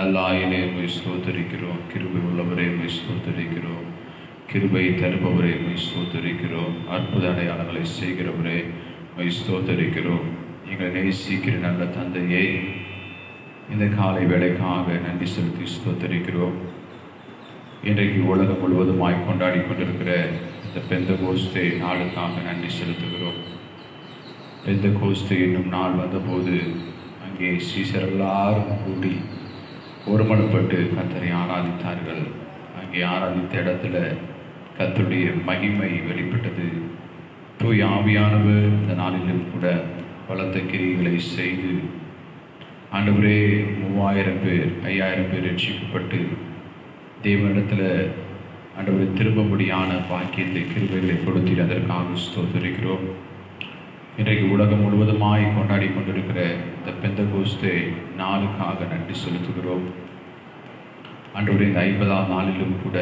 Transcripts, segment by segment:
நல்லாயிலே உம்மை ஸ்தோத்திரிக்கிறோம். கிருபை உள்ளவரே உம்மை ஸ்தோத்திரிக்கிறோம். கிருபை தருபவரே உம்மை ஸ்தோத்திரிக்கிறோம். அற்புத அடையாளங்களை செய்கிறவரே உம்மை ஸ்தோத்திரிக்கிறோம். எங்களை நேசிக்கிற நல்ல தந்தையே, இந்த காலை வேளைக்காக நன்றி செலுத்தி ஸ்தோத்திரிக்கிறோம். இன்றைக்கு உலகம் முழுவதுமாய் கொண்டாடி கொண்டிருக்கிற இந்த பெந்தகோஸ்தே நாளுக்காக நன்றி செலுத்துகிறோம். பெந்தகோஸ்தே என்னும் நாள் வந்தபோது அங்கே சீசர் எல்லாரும் கூடி ஒருமனப்பட்டு கர்த்தரை ஆராதித்தார்கள். அங்கே ஆராதித்த இடத்துல கர்த்தருடைய மகிமை வெளிப்பட்டது. தூய ஆவியானவர் இந்த நாளிலும் கூட பலத்த கிரியைகளை செய்து ஆண்டவரே 3000 பேர் 5000 பேர் ரட்சிக்கப்பட்டு தேவனிடத்தில் ஆண்டவரை திரும்பும்படியான பாக்கியத்தை கிருபைகளை கொடுத்து அதற்காக ஸ்தோத்திரிக்கிறோம். இன்றைக்கு உலகம் முழுவதுமாய் கொண்டாடி கொண்டிருக்கிற இந்த பெந்தகோஸ்தே நாளுக்காக நன்றி செலுத்துகிறோம். ஆண்டவரே, இந்த 50ஆம் நாளிலும் கூட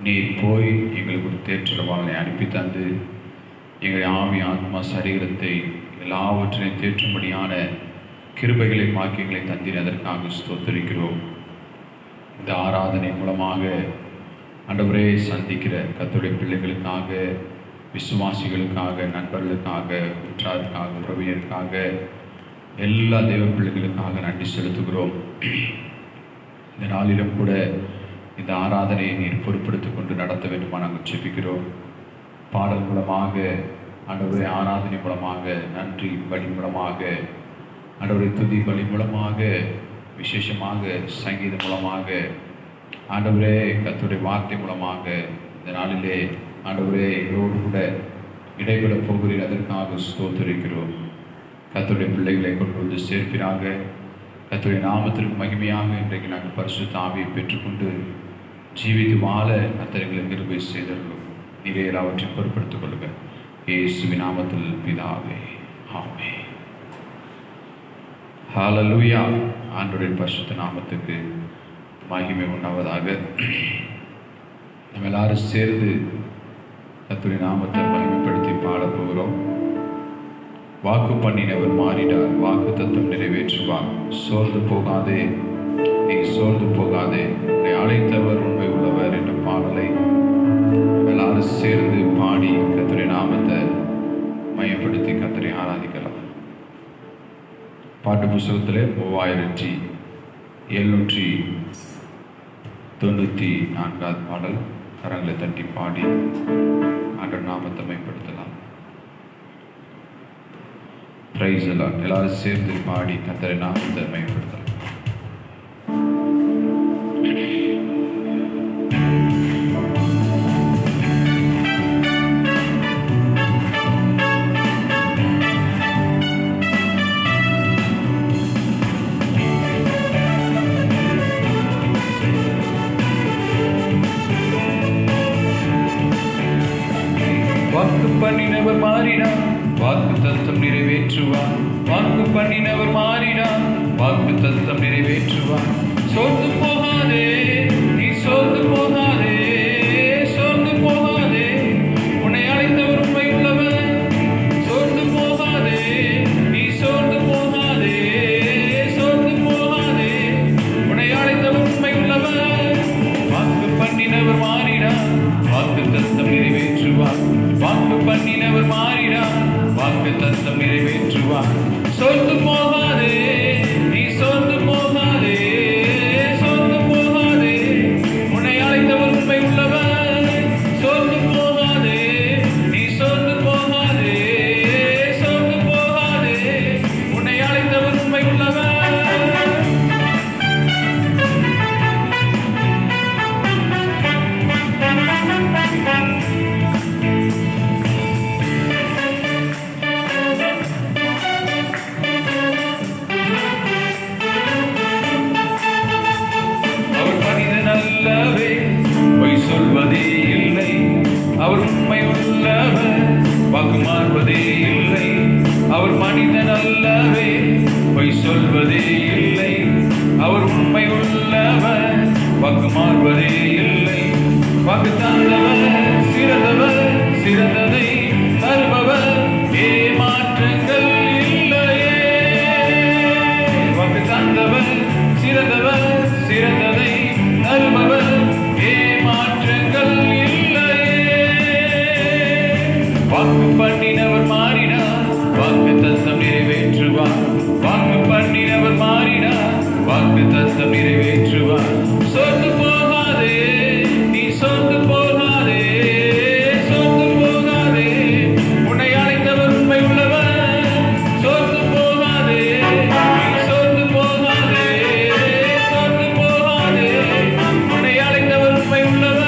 நீர் போய் எங்களுக்கு ஒரு தேற்றவாளனை அனுப்பி தந்து எங்கள் ஆவி ஆத்மா சரீரத்தை எல்லாவற்றையும் தேற்றும்படியான கிருபைகளை பாக்கியங்களை தந்தீர். அதற்காக ஸ்தோத்திரிக்கிறோம். இந்த ஆராதனை மூலமாக ஆண்டவரே சந்திக்கிற கர்த்தருடைய பிள்ளைகளுக்காக, விசுவாசிகளுக்காக, நண்பர்களுக்காக, உற்றாருக்காக, உறவினருக்காக, எல்லா தேவ பிள்ளைகளுக்காக நன்றி செலுத்துகிறோம். இந்த நாளிலும் கூட இந்த ஆராதனையை நீர் பொறுப்படுத்திக் கொண்டு நடத்த வேண்டுமா நாங்கள் ஜெபிக்கிறோம். பாடல் மூலமாக, ஆண்டவரே ஆராதனை மூலமாக, நன்றி பலி மூலமாக, ஆண்டவரே துதி பலி மூலமாக, விசேஷமாக சங்கீதம் மூலமாக, ஆண்டவரே கர்த்தருடைய வார்த்தை மூலமாக இந்த நாளிலே ஆண்டவரே எங்களோடு கூட இடைபெற போகிறீர். அதற்காக ஸ்தோத்திரிக்கிறோம். கர்த்தருடைய பிள்ளைகளை கொண்டு வந்து சேர்ப்பினாக. கர்த்தருடைய நாமத்திற்கு மகிமையாக இன்றைக்கு நாங்கள் பரிசுத்த ஆவியை பெற்றுக்கொண்டு ஜீவித்து வாழ கர்த்தர்களை கிருபை செய்தருளும். நீரே எல்லாவற்றையும் பொறுப்படுத்திக் கொள்ளுங்க. இயேசுவின் நாமத்தில் பிதாவே, ஆமென். ஹல்லேலூயா. ஆண்டவருடைய பரிசுத்த நாமத்துக்கு மகிமை உண்டாவதாக. நம்ம எல்லாரும் சேர்ந்து கர்த்தருடைய நாமத்தை மகிமைப்படுத்தி பாடப் போகிறோம். வாக்கு பண்ணினவர் மாறினார், வாக்கு தத்தம் நிறைவேற்றுவார். சோர்ந்து போகாதே, நீ சோர்ந்து போகாதே, உன்னை அழைத்தவர் உண்மை உள்ளவர் என்ற பாடலை எல்லாரும் சேர்ந்து பாடி கர்த்தருடைய நாமத்தை மையப்படுத்தி கர்த்தரை ஆராதிக்கலாம். பாட்டு புஸ்தகத்தில் 3794 பாடல். கரங்களை தட்டி பாடி ஆண்டவர் நாமத்தை மையப்படுத்தலாம். பிரைஸ் எல்லாம் எல்லாரும் சேர்ந்து பாடி கர்த்தரை நாமத்தை மையப்படுத்தலாம். வாக்கு பண்ணினவர் மாறினார், வாக்கு தத்தம் நிறைவேற்றுவார். வாக்கு பண்ணினவர் மாறினார், வாக்கு தத்தம் நிறைவேற்றுவார். சோர்ந்து போகாதே, நீ சோர்ந்து போகாதே, சோர்ந்து போகாதே, உன்னை அழைத்தவர் உண்மை உள்ளவர். சோர்ந்து போகாதே, நீ சோர்ந்து போகாதே, சோர்ந்து போகாதே, உன்னை அழைத்தவர் உண்மை உள்ளவர். வாக்கு பண்ணினவர் மாறினார், வாக்கு தத்தம் நிறைவேற்றுவார். வாக்கு பண்ணினவர் மாறினார், வாக்கு தத்தம் நிறைவேற்றுவார். சோர்ந்து போகாதே, நீ சோர்ந்து போகாதே, சோர்ந்து போகாதே, உன்னை அழைத்தவர் உண்மை உள்ளவர். சோர்ந்து போகாதே, நீ சோர்ந்து போகாதே, சோர்ந்து போகாதே, உன்னை அழைத்தவர் உண்மை உள்ளவர். சொல்வதே இல்லை, அவர் உண்மை உள்ளவர், வாக்கு மாறுவதே இல்லை. அவர் மனிதன் அல்லவே, பொய் சொல்வதே இல்லை. அவர் உண்மை உள்ளவர், வாக்கு மாறுவதே இல்லை. வாக்கு தந்தவர் சிறந்தவர், சிறந்ததை தருபவர், ஏமாற்றங்கள் இல்லையே. வாக்கு தந்தவர் சிறந்தவர், வாக்கு தத்தம் நிறைவேற்றுவார். சோர்ந்து போகாதே, நீ சோர்ந்து போகாதே, சோர்ந்து போகாதே, உன்னை அழைத்தவர் உண்மை உள்ளவர். சோர்ந்து போகாதே, நீ சோர்ந்து போகாதே, சோர்ந்து போகாதே, உன்னை அழைத்தவர் உண்மை உள்ளவர்.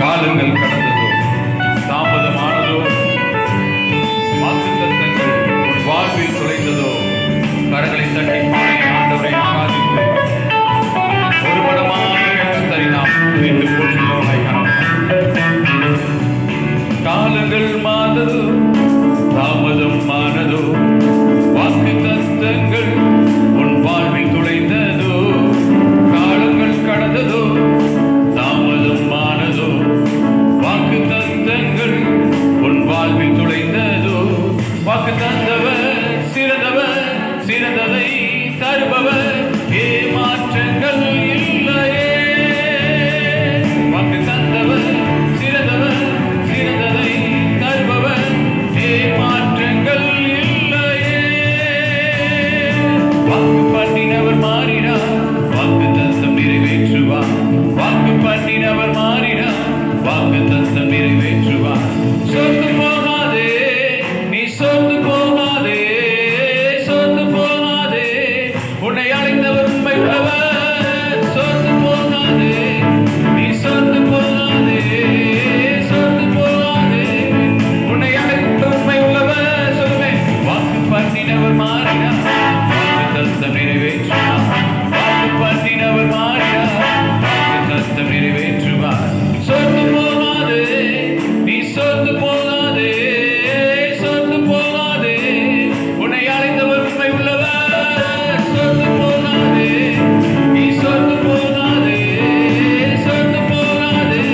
காலங்கள் கடந்ததோ, தாமதமானதோ, வாக்குத்தத்தங்கள் உன் வாழ்வில் தொலைந்ததோ, கரங்களை தட்டி பாடி ஆண்டவரை ஆராதித்து ஒரு மனமான கர்த்தரை நாம் மீண்டும் போற்றுகிறவர்களாய் காணலாம். காலங்கள் மாறதோ, தாமதம் ஆனதோ, வாக்குத்தத்தங்கள் உன் வாழ்வில் தொலைந்ததோ, காலங்கள் கடந்ததோ, தாமதம் ஆனதோ, வாக்கு தத்தங்கள் உன் வாழ்வில் துளைந்ததோ. வாக்கு தந்தவர் சிறந்தவர், சிறந்ததை தருபவர், ஏமாற்றங்கள் இல்லையே. வாக்கு தந்தவர் சிறந்தவர், சிறந்ததை தருபவர், ஏமாற்றங்கள் இல்லையே. வாக்கு பண்ணினவர் மாறினார், வாக்கு தத்தம் நிறைவேற்றுவார். வாக்கு பண்ணினவர் மாறினார், வாக்கு தத்தம் நிறைவேற்றுவார். சோர்ந்து போகாதே, நீ சோர்ந்து போகாதே, சோர்ந்து போகாதே, உன்னை அழைத்தவர் உண்மை உள்ளவர். சோர்ந்து போகாதே, நீ சோர்ந்து போகாதே, சோர்ந்து போகாதே, உன்னை அழைத்தவர் உண்மை உள்ளவர். சொல்லுமே, வாக்கு பண்ணினவர் மாறினார், வாக்கு தத்தம் நிறைவேற்றுவார். வாக்கு பண்ணினவர் மாறினார், வாக்கு தத்தம் நிறைவேற்றுவார். சோர்ந்து போகாதே, நீ சோர்ந்து போகாதே, சோர்ந்து போகாதே, உன்னை அழைத்தவர் உண்மை உள்ளவர். சோர்ந்து போகாதே, நீ சோர்ந்து போகாதே, சோர்ந்து போகாதே,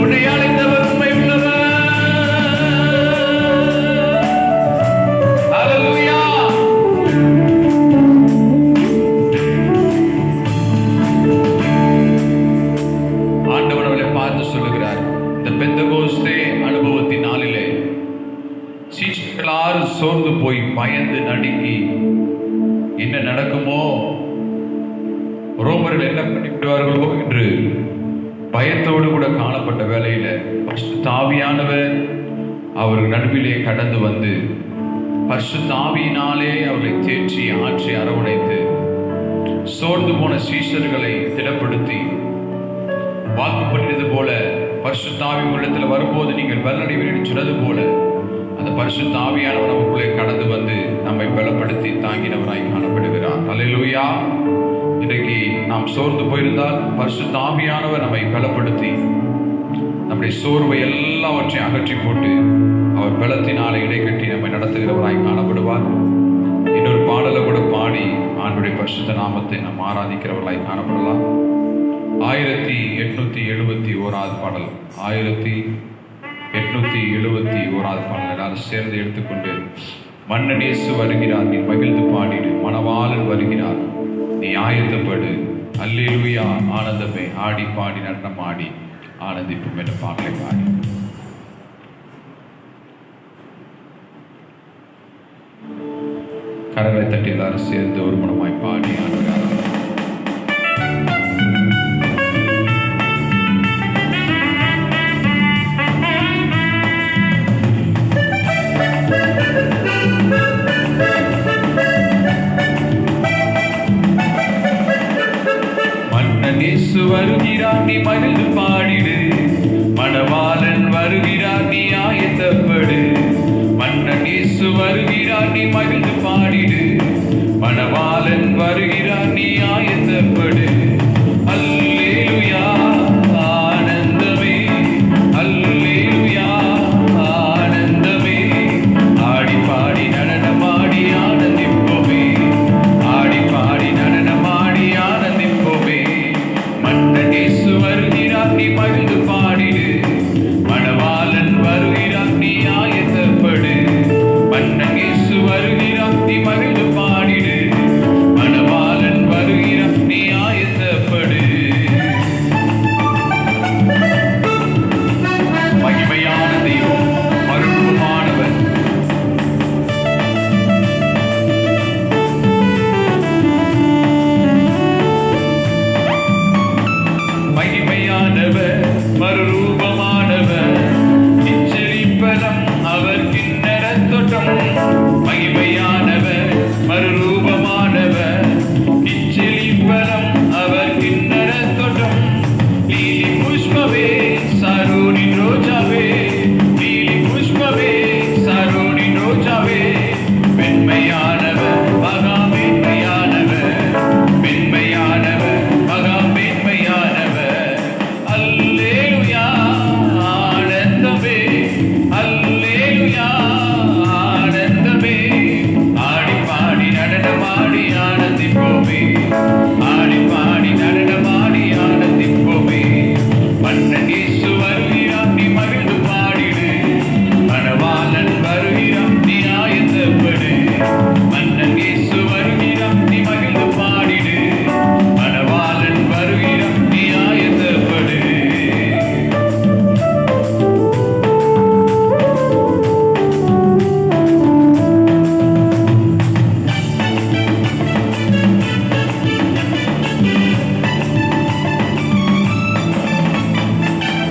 உன்னை அழைத்தவர் உண்மை உள்ளவர். ஹல்லேலூயா. ஆண்டவர் அவளை பார்த்து சொல்லுகிறார், இந்த பெந்தகோஸ்தே அனுபவத்தின் நாளிலே சீஷர்கள் சோர்ந்து போய் பயந்து நடுங்கி என்ன நடக்குமோ, ரோமர்கள் என்ன பண்ணிவிடுவார்களோ என்று பயத்தோடு கூட காணப்பட்ட வேளையில பரிசுத்த ஆவியானவர் அவர்கள் நடுவிலே கடந்து வந்து பரிசுத்த ஆவியினாலே அவர்களை தேற்றி ஆற்றி அரவணைத்து சோர்ந்து போன சீஷர்களை திடப்படுத்தி வாக்கு பண்ணினது போல பரிசுத்த ஆவி உங்களிடத்தில் வரும்போது நீங்கள் பலனடைவீர்கள் சொன்னது போல அந்த பரிசுத்த ஆவியானவர் நமக்குள்ளே கடந்து வந்து நம்மை பலப்படுத்தி தாங்கினவராய் காணப்படுகிறார். அல்லேலூயா. இன்றைக்கு நாம் சோர்ந்து போயிருந்தால் பரிசுத்த ஆவியானவர் நம்மை பலப்படுத்தி நம்முடைய சோர்வை எல்லாவற்றையும் அகற்றி போட்டு அவர் பலத்தினாலே இடைக்கட்டி நம்மை நடத்துகிறவராய் காணப்படுவார். இன்னொரு பாடலை கூட பாடி ஆண்டவருடைய பரிசுத்த நாமத்தை நாம் ஆராதிக்கிறவர்களாய் காணப்படலாம். 1871 பாடல், 1871 பாடல் எல்லாரும் சேர்ந்து எடுத்துக்கொண்டு, மன்னன் இயேசு வருகிறார், நீ மகிழ்ந்து பாடிடு, மணவாளன் வருகிறார், நீ ஆயத்தப்படு, அல்லேலூயா ஆனந்தமே, ஆடி பாடி நடனம் ஆடி ஆனந்திப்போம் என்ற பாடலை பாடி கரங்களை தட்டி எல்லாரும் சேர்ந்து ஒரு மனமாய் பாடி ஆடுகிறார். இயேசு வருகிறார், நீ மகிழ்ந்து பாடிடு, மணவாளன் வருகிறார், நீ ஆயத்தப்படு. மன்னன் இயேசு வருகிறார், நீ மகிழ்ந்து பாடிடு, மணவாளன் வருகிறார், நீ ஆயத்தப்படு. அல்லேலூயா ஆனந்தமே, அல்லேலூயா ஆனந்தமே, ஆடி பாடி நடனமாடி ஆனந்திப்போமே, ஆடி பாடி நடனமாடி ஆனந்திப்போமே. மன்னன் இயேசு வருகிறார், நீ மகிழ்ந்து பாடிடு, மணவாளன் வருகிறார், நீ ஆயத்தப்படு. மன்னன் இயேசு வருகிறார், நீ மகிழ்ந்து பாடிடு, மணவாளன் வருகிறார், நீ ஆயத்தப்படு. மறுரூபமானவர், இச்செழிப்பலம் அவர் கிண்ணற தோட்டம். மகிமையானவர், மறுரூபமானவர், இச்செழிப்பலம் அவர் கிண்ணற தோட்டம். லீலி புஷ்பவே சாரோனின் ரோஜாவே, லீலி புஷ்பவே சாரோனின் ரோஜாவே. மென்மையானவர், மகா மென்மையானவர், மென்மையானவர், மகா மென்மையானவர். அல்லேலூயா ஆனந்தமே, அல்லேலூயா ஆனந்தமே. ஆடி பாடி நடனமாடி ஆனந்திப்போமே, ஆடி பாடி நடனமாடி ஆனந்திப்போமே. மன்னன் இயேசு வருகிறார், நீ மகிழ்ந்து பாடிடு. மணவாளன் வருகிறார், நீ ஆயத்தப்படு. மன்னன் இயேசு வருகிறார், நீ மகிழ்ந்து பாடிடு. மணவாளன் வருகிறார், நீ ஆயத்தப்படு.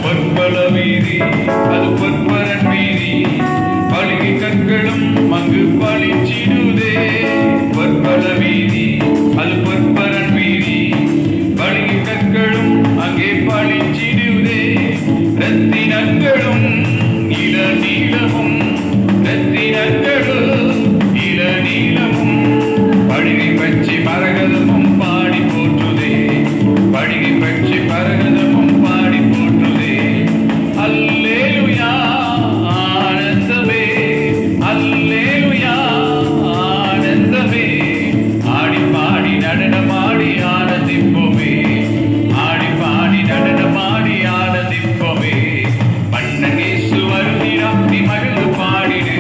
பொற்பல வீதி அது பொற்பரன் வீதி, பளிங்கு கற்களும் அங்கு பளிச்சிடுதே. பொற்பல வீதி அது பொற்பரன் வீதி, பளிங்கு கற்களும் அங்கே பளிச்சிடுதே. ரத்தினங்களும் இள நீளமும், ரத்தினங்களும் இள நீளமும். பளிங்கை பச்சை மரகதமும் பாடி போற்றுதே, பளிங்கை பச்சை மரகதமும் பாடி போற்றுதே. அல்லேலூயா ஆனந்தமே, அல்லேலூயா ஆனந்தமே. ஆடி பாடி நடனமாடி ஆனந்திப்போமே, ஆடி பாடி நடனமாடி ஆனந்திப்போமே. மன்னன் இயேசு வருகிறார், நீ மகிழ்ந்து பாடிடு.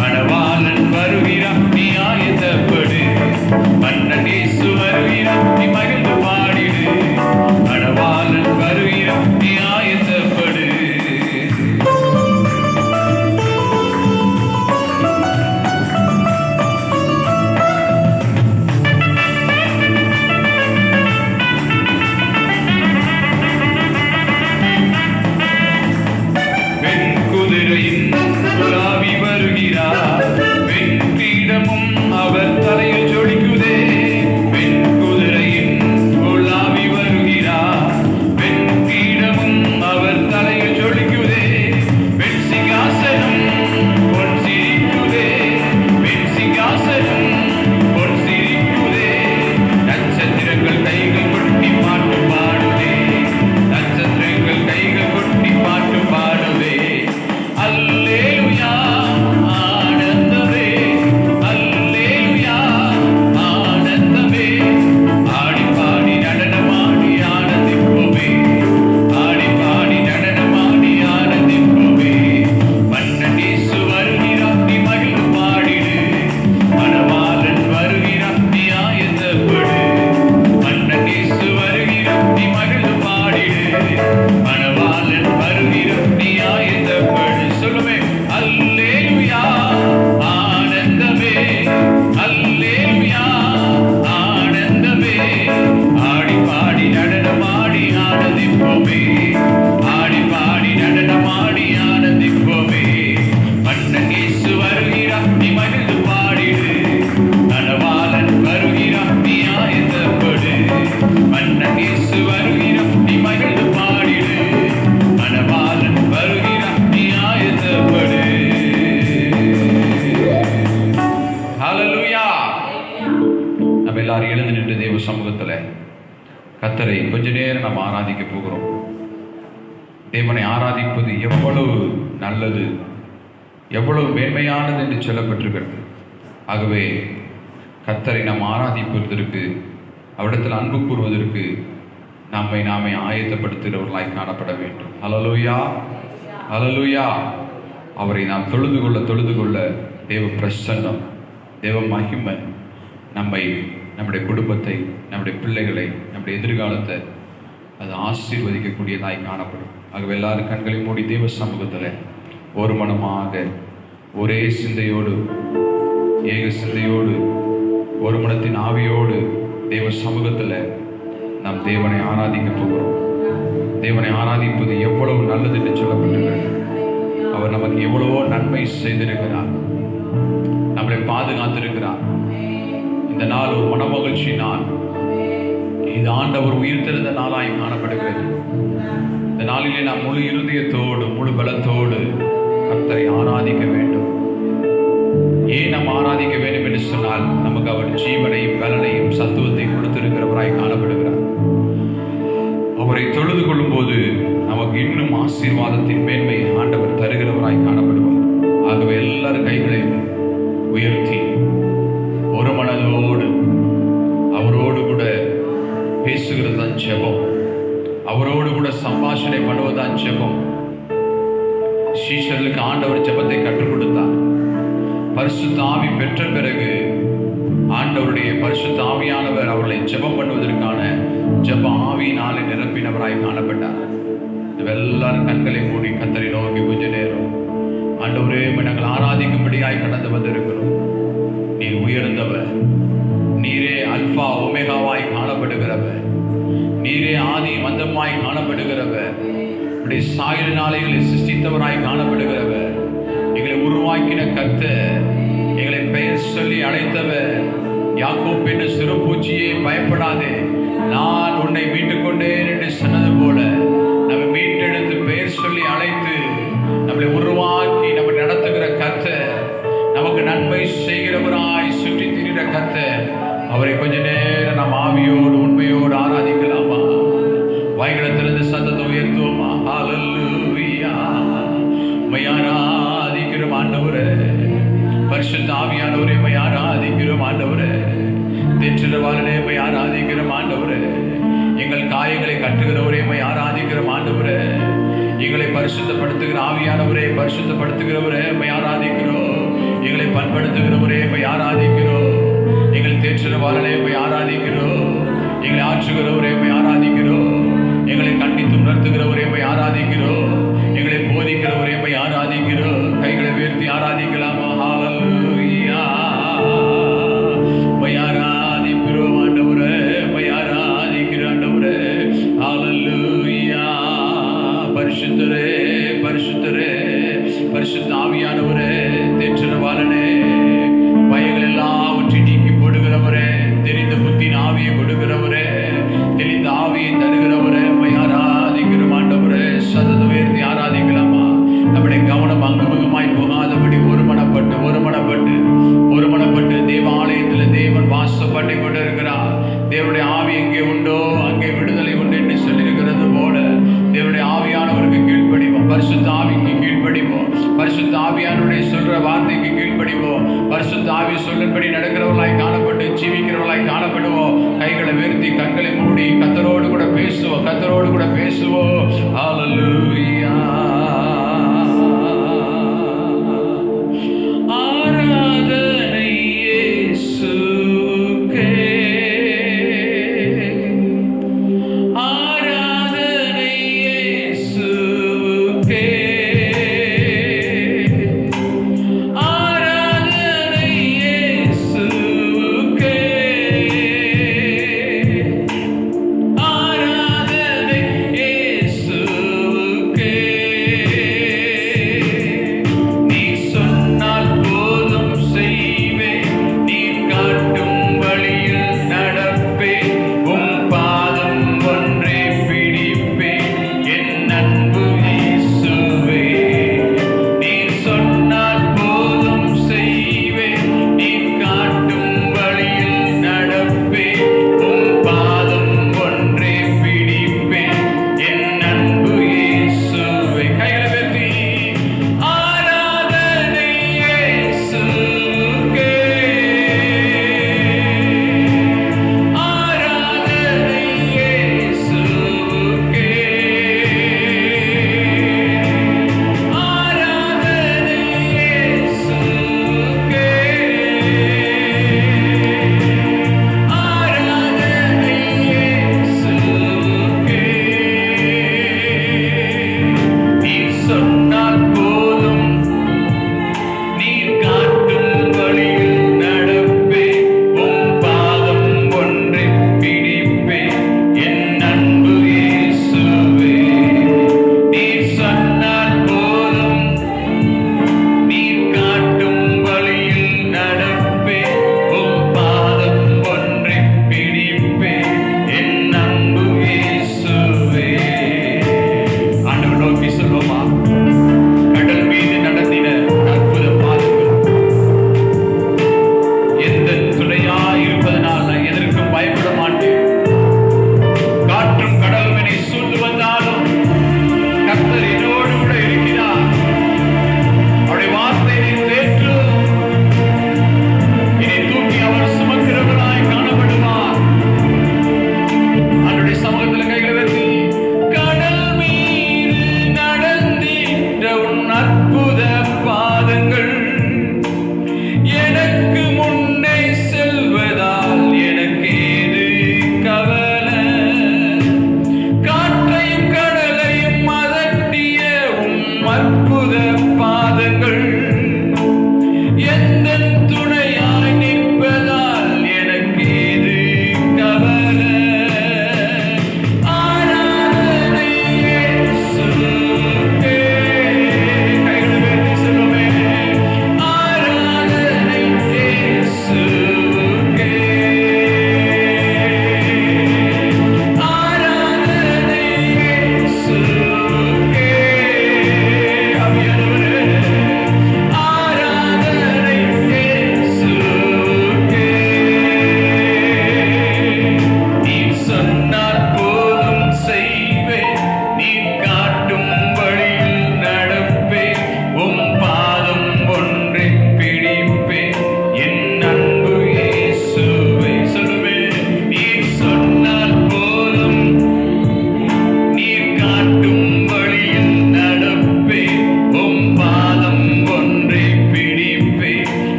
மணவாளன் வருகிறார், நீ ஆயத்தப்படு. மன்னன் இயேசு வருகிறார், நீ மகிழ்ந்து பாடிடு. மணவாளன் வருகிறார், நீ ஆயத்தப்படு. வெண்குதிரையின் உலாவி வருகிறார், வெண்கிரீடமும் அவர் தலையில் ஜொலிக்குதே. வெண்குதிரையின் உலாவி வருகிறார், வெண்கிரீடமும் அவர் தலையில் ஜொலிக்குதே. வெண் சிங்காசனம் பொன் சிரிக்குதே, வெண் சிங்காசனம் பொன் சிரிக்குதே. நட்சத்திரங்கள் கைகள் கொட்டி பாட்டு பாடுதே, நட்சத்திரங்கள் கைகள் கொட்டி பாட்டு பாடுதே. அல்லேலூயா ஆனந்தமே, அல்லேலூயா ஆனந்தமே. ஆடி பாடி நடனமாடி ஆனந்திப்போமே, ஆடி பாடி நடனமாடி ஆனந்திப்போமே. மன்னன் இயேசு வருகிறார், நீ மகிழ்ந்து பாடிடு. மணவாளன் வருகிறார், நீ ஆயத்தப்படு. மன்னன் இயேசு வருகிறார், நீ மகிழ்ந்து பாடிடு. மணவாளன் வருகிறார், நீ ஆயத்தப்படு. சொல்லுமே அல்லேலூயா ஆனந்தமே, அல்லேலூயா ஆனந்தமே. ஆடி பாடி நடனமாடி ஆனந்திப்போமே, ஆடி பாடி நடனமாடி ஆனந்திப்போமே. மன்னன் இயேசு வருகிறார், நீ மகிழ்ந்து பாடிடு. மணவாளன் வருகிறார், நீ ஆயத்தப்படு. மன்னன் இயேசு வருகிறார், நீ மகிழ்ந்து பாடிடு. மணவாளன் வருகிறார், நீ ஆயத்தப்படு. ஹல்லேலூயா. நம்ம எல்லாரும் எழுந்து நின்று தேவ சமூகத்துல கர்த்தரை கொஞ்ச நேரம் நம்ம ஆராதிக்க போகிறோம். தேவனை ஆராதிப்பது எவ்வளவு நல்லது, எவ்வளவு மேன்மையானது என்று சொல்லப்பட்டிருக்கிறது. ஆகவே கர்த்தரை நாம் ஆராதிப்பதற்கு, அவரிடத்தில் அன்பு கூறுவதற்கு நம்மை நாமே ஆயத்தப்படுத்துகிறவர்களாய் காணப்பட வேண்டும். ஹல்லேலூயா, ஹல்லேலூயா. அவரை நாம் தொழுது கொள்ள தேவ பிரசன்னம், தேவ மகிமை நம்மை, நம்முடைய குடும்பத்தை, நம்முடைய பிள்ளைகளை, நம்முடைய எதிர்காலத்தை அது ஆசீர்வதிக்கக்கூடியதாய் காணப்படும். ஆகவே எல்லாரும் கண்களை மூடி தேவ சமூகத்தில் ஒரு மனமாக, ஒரே சிந்தையோடு, ஏக சிந்தையோடு, ஒரு மனத்தின் ஆவியோடு தேவ சமூகத்தில் நாம் தேவனை ஆராதிக்க போகிறோம். தேவனை ஆராதிப்பது எவ்வளவு நல்லது என்று சொல்லப்பட்டிருக்கிறது. அவர் நமக்கு எவ்வளவோ நன்மை செய்திருக்கிறார், நம்மளை பாதுகாத்திருக்கிறார். இந்த நாள் ஒரு மனமகிழ்ச்சி நாள். இது ஆண்டவர் உயிர்த்தெழுந்த நாளாய் காணப்படுகிறது. இந்த நாளிலே நாம் முழு இருதயத்தோடு முழு பலத்தோடு கர்த்தரை ஆராதிக்க வேண்டும். ஏன் நாம் ஆராதிக்க வேண்டும் என்று சொன்னால், நமக்கு அவர் ஜீவனையும் பலனையும் சத்துவத்தை கொடுத்திருக்கிறவராய் காணப்படுகிறார். அவரை தொழுது கொள்ளும் போது நமக்கு இன்னும் ஆசீர்வாதத்தின் மேன்மை ஆண்டவர் தருகிறவராய் காணப்படுவார். ஆகவே எல்லாரும் கைகளை உயர்த்தி ஒரு மனதோடு அவரோடு கூட பேசுகிறது தான் ஜெபம், அவரோடு கூட சம்பாஷணை பண்ணுவதுதான் ஜெபம். சீஷர்களுக்கு ஆண்டவர் ஜெபத்தை கற்றுக் கொடுத்தார். பரிசுத்த ஆவி பெற்ற பிறகு ஆண்டவருடைய பரிசுத்த ஆவியானவர் அவர்களை ஜெபம் பண்ணுவதற்கான ஜெப ஆவியினாலே நிரப்பினவராய் காணப்பட்டார். எல்லாரும் கண்களை மூடி கர்த்தரை நோக்கி கொஞ்ச நேரம், ஆண்டவரே நாங்கள் ஆராதிக்கும்படியாய் கடந்து வந்திருக்கிறோம். நீர் உயர்ந்தவர், நீரே அல்பா ஒமேகாவாய் காணப்படுகிறவர், நீரே ஆதி மந்தமாய் காணப்படுகிறவர், உடைய சாயலினாலே எங்களை சிருஷ்டித்தவராய் காணப்படுகிறவர், எங்களை உருவாக்கின கர்த்தர், எங்களை பெயர் சொல்லி அழைத்தவர். யாக்கோப் என்ற சிறு பூச்சியே பயப்படாதே, நான் உன்னை மீட்டுக் கொண்டேன் என்று சொன்னது போல நம்மை மீட்டெடுத்து பெயர் சொல்லி அழைத்து நம்மளை உருவாக்கி நம்மை நடத்துகிற கர்த்தர், நமக்கு நன்மை செய்கிறவராய் சுற்றி திரிகிற கர்த்தர், அவரை கொஞ்ச நேரம் நாம் ஆவியோடு உண்மையோடு ஆராதிக்கலாமா? வாய்களத்திலிருந்து சத்தத்தை உயர்த்துவோமா? ஹல்லேலூயா. உம்மை ஆராதிக்கிறோம் ஆண்டவரே, பரிசுத்த ஆவியானவரே உம்மை ஆராதிக்கிறோம் ஆண்டவரே, தேற்றரவாளனே உம்மை ஆராதிக்கிறோம் ஆண்டவரே, எங்கள் காயங்களை கட்டுகிறவரே உம்மை ஆராதிக்கிறோம் ஆண்டவரே, எங்களை பரிசுத்தப்படுத்துகிற ஆவியானவரே, பரிசுத்தப்படுத்துகிறவரே உம்மை ஆராதிக்கிறோம், எங்களை பண்படுத்துகிறவரே உம்மை ஆராதிக்கிறோம், எங்கள் தேற்றரவாளனே உம்மை ஆராதிக்கிறோம், எங்களை ஆற்றுகிறவரே உம்மை ஆராதிக்கிறோம், எங்களை கண்டித்து உணர்த்துகிறவரே உம்மை ஆராதிக்கிறோம், எங்களை போதிக்கிறவரே உம்மை ஆராதிக்கிறோம். கைகளை உயர்த்தி ஆராதிக்கலாமா? ஹல்லேலூயா. உம்மை ஆராதிக்கிறோம் ஆண்டவரே, உம்மை ஆராதிக்கிறோம் ஆண்டவரே. ஹல்லேலூயா. பரிசுத்தரே, பரிசுத்தரே, பரிசுத்த ஆவியானவரே, தேற்றரவாளனே, பயங்கள் எல்லாவற்றையும் நீக்கி போடுகிறவரே, தெரிந்த புத்தின் ஆவியை கொடுக்கிறவரே, தெளிந்த ஆவியை தருகிறவரே, உம்மை ஆராதிக்கிறோம் ஆண்டவரே. சத்தத்தை உயர்த்தி ஆராதிக்கலாமா? நம்முடைய கவனம் அங்குமுகமாய் போகாதபடி ஒருமனப்பட்டு தேவாலயத்தில் தேவன் வாசப்பட்டு கொண்டு இருக்கிறார். தேவனுடைய ஆவி எங்கே உண்டோ அங்கே விடுதலை உண்டு என்று சொல்லியிருக்கிறது போல தேவனுடைய ஆவியானவருக்கு கீழ்ப்படிவோம், பரிசுத்த ஆவிக்கு கீழ்ப்படிவோம், பரிசுத்த ஆவியானவருடைய சொல்ற வார்த்தைக்கு கீழ்ப்படிவோம், பரிசுத்த ஆவி சொல்லும்படி நடக்கிறவர்களாய் காணப்பட்டு ஜீவிக்கிறவர்களாய் காணப்படுவோம். கைகளை உயர்த்தி கண்களை மூடி கர்த்தரோடு கூட பேசுவோம், கர்த்தரோடு கூட பேசுவோம். ஹல்லேலூயா. ஆராதனை இயேசுவுக்கே, ஆராதனை இயேசுவுக்கே, ஆராதனை இயேசுவுக்கே, ஆராதனை இயேசுவுக்கே.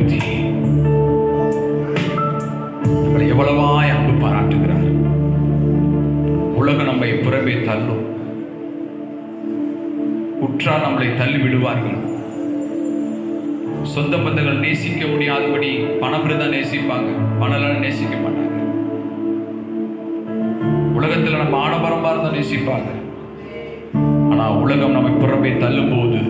உயர்த்தி நம்மளை எவ்வளவாய் அன்பு பாராட்டுகிறார். உலகம் நம்மை புறவே தள்ளும், உற்றார் நம்மளை தள்ளி விடுவார்கள், சொந்த பந்தங்கள் நேசிக்க முடியாதபடி பணம் தான் நேசிப்பாங்க, பணம் நேசிக்க மாட்டாங்க. உலகத்துல நம்ம ஆடம்பரமா இருந்தா நேசிப்பாங்க. ஆனா உலகம் நம்மை புறம்பே தள்ளும் போது,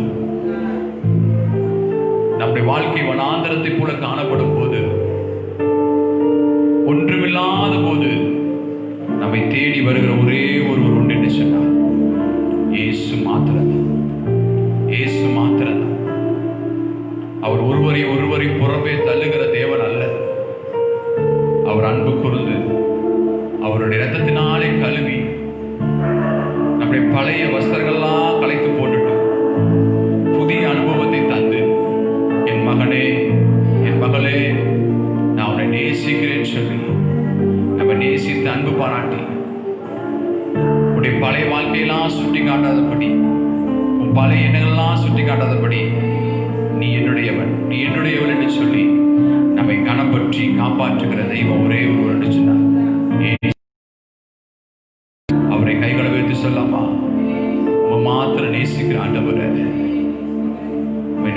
நம்முடைய வாழ்க்கை வனாந்தரத்தை போல காணப்படும் போது, ஒன்றுமில்லாத போது நம்மை தேடி வருகிற ஒரே ஒருவர் உண்டு என்று சொன்னார். இயேசு மாத்திரம், இயேசு மாத்திரம். அவர் ஒருவரை புறம்பே தள்ளுகிற தேவன் அல்ல. அவர் அன்பு கூர்ந்து அவருடைய இரத்தத்தினாலே கழுவி நம்முடைய பழைய வஸ்திரங்கள்லாம் களைத்து போட்டுட்டு புதிய அனுபவத்தை தந்து, என் மகனே என் மகளே நான் உன்னை நேசிக்கிறேன் சொல்லி நம்ம நேசித்து அன்பு பாராட்டி, உன்னுடைய பழைய வாழ்க்கையெல்லாம் சுட்டி காட்டாதபடி, உன் பழைய எண்ணங்கள்லாம் சுட்டி காட்டாதபடி, நீ என்னுடையவன் நீ என்னுடையவன் என்று சொல்லி நம்மை கனப்பற்றி காப்பாற்றுகிற தெய்வம் ஒரே ஒருவர் என்று சொன்னார். அவரை கைகளை வைத்து சொல்லாமா, உங்க மாத்திர நேசிக்கிற ஆண்டவரை,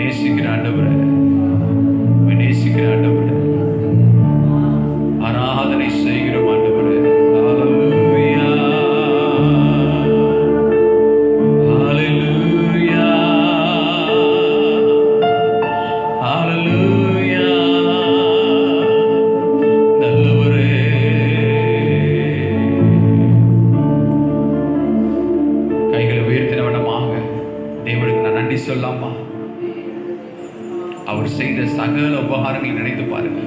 நேசிக்கிற ஆண்டவரை, நேசிக்கிற ஆண்டவரை, ஆராதனை செய்கிற ஆண்டவரை. சொல்லாமா, அவர் செய்த சகல உபகாரங்களை நினைத்து பாருங்க.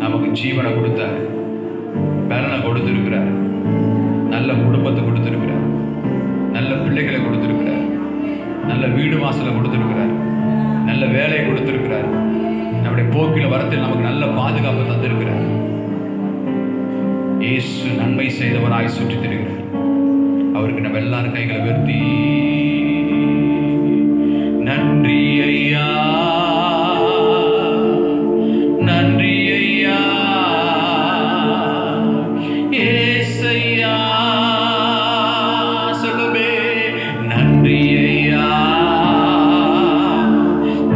நமக்கு ஜீவனை கொடுத்தார், பலனை கொடுத்திருக்கிறார், நல்ல குடும்பத்தை கொடுத்திருக்கிறார், நல்ல பிள்ளைகளை கொடுத்திருக்கிறார், நல்ல வீடு வாசலை கொடுத்திருக்கிறார், நல்ல வேலையை கொடுத்திருக்கிறார், நம்முடைய போக்கில வரத்தில் நமக்கு நல்ல பாதுகாப்பு தந்திருக்கிறார். இயேசு நன்மை செய்தவராய் சுற்றி திரிகிறார். அவருக்கு நம்ம எல்லாரும் கைகளை உயர்த்தி நன்றி ஐயா, நன்றி ஐயா, ஏசையா சொல்லுவே, நன்றி ஐயா,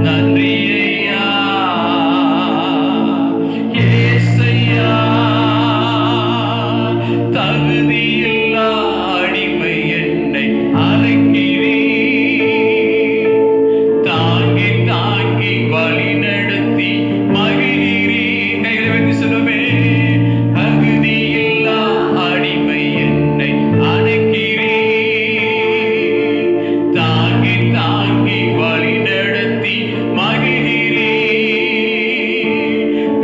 நன்றி ஐயா, ஏசையா, தகுதியில்லா அடிமை என்னை அழைக்கிறீ, தாங்கி தாங்கி வழி நடத்தி மகிழ்கிறீ. கைகளை வைத்து சொல்லுமே, தகுதியில்லா அடிமை என்னை அழைக்கிறீ, தாங்கி தாங்கி வழி நடத்தி மகிழ்கிறீ,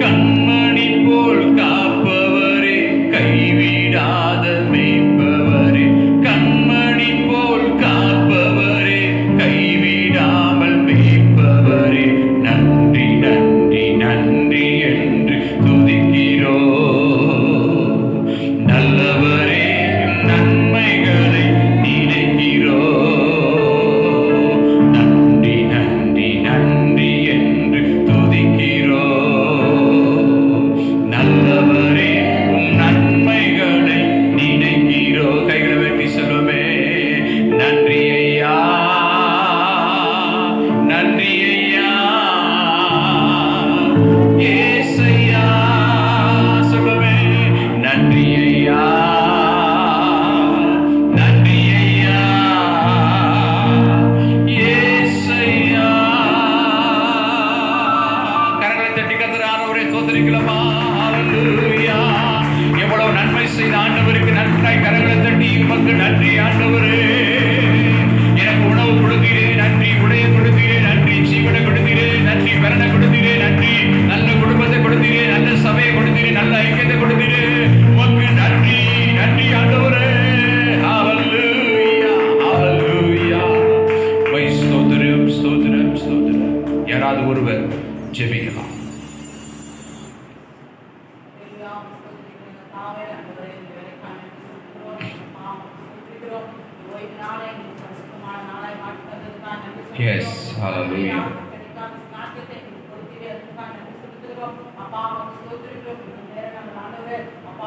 கண்மணி போல் காப்பவரே, கைவிடாத மேய்ப்பவரே, கண்மணி போல் காப்பவரே, கைவிடாமல் மேய்ப்பவரே, நன்றி நன்றி நன்றி என்று துதிக்கிறோ, நல்லவரே நன்மைகளை நினைக்கிறோ, நன்றி நன்றி நன்றி என்று துதிக்கிறோ, நல்லவரே நன்மைகளை நினைக்கிறோ. கைகளை வெட்டி சொல்லுமே, நன்றி ஐயா, நன்றி ஐயா, ஏசையா சொல்லுமே, நன்றி ஐயா, நன்றி ஐயா, ஏசையா. கரங்களை தட்டி கர்த்தரானவரை ஸ்தோத்திரிக்கலாமா? ஹல்லேலூயா. எவ்வளவு நன்மை செய்த ஆண்டவருக்கு நன்றாய் கரங்களை தட்டி உமக்கு நன்றி ஆண்டவரே. எனக்கு உணவு கொடுத்தீரே நன்றி, உடைய கொடுத்தீரே நன்றி, ஜீவனை கொடுத்தீரே நன்றி, பலனை கொடுத்தீரே நன்றி, நல்ல குடும்பத்தை கொடுத்தீரே, நல்ல சபையை கொடுத்தீரே, நல்ல ஐக்கியத்தை கொடுத்தீரே, உமக்கு நன்றி நன்றி ஆண்டவரே. ஹல்லேலூயா, ஹல்லேலூயா. ஸ்தோத்திரம் ஸ்தோத்திரம் ஸ்தோத்திரம். யாராவது ஒருவர் ஜெபிக்கலாம். Yes, hallelujah.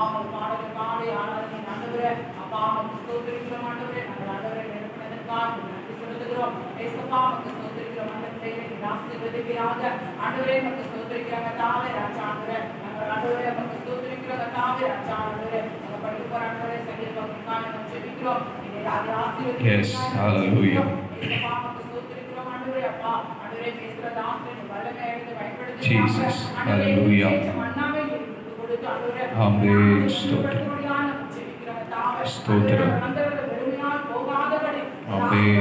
அப்பா உங்கள் பாடல் காலை ஆராதனை ஆண்டவரே அப்பா உமக்கு ஸ்தோத்திரிக்கிறோம் ஆண்டவரே நாங்கள் ஆண்டவரை நிரப்பினதற்காக நன்றி செலுத்துகிறோம் ஏசப்பா உமக்கு ஸ்தோத்திரிக்கிறோம் ஆண்டவரே ஆசீர்வதிப்பீராக ஆண்டவரே உமக்கு ஸ்தோத்திரிக்கிறாங்க தாவே ராஜா ஆண்டவரே நாங்கள் ஆண்டவரே உமக்கு ஸ்தோத்திரிக்கிறோம் தாவே ராஜா ஆண்டவரே நாங்கள் படிக்க போற ஆண்டவரே சங்கீத பக்திக்காக நாங்கள் ஜெபிக்கிறோம் இதை அதை ஆசீர்வதிப்பீராக Yes, hallelujah. ஏசப்பா உமக்கு ஸ்தோத்திரிக்கிறோம் ஆண்டவரே அப்பா ஆண்டவரே பேசுற தாசனை வல்லமை எடுத்து பயன்படுத்தி Jesus, hallelujah. மன்னாவை எடுத்து கொடுத்து ஆண்டவரே ஆமென். ஸ்தோத்திரம். ஸ்தோத்திரம். ஆமென்.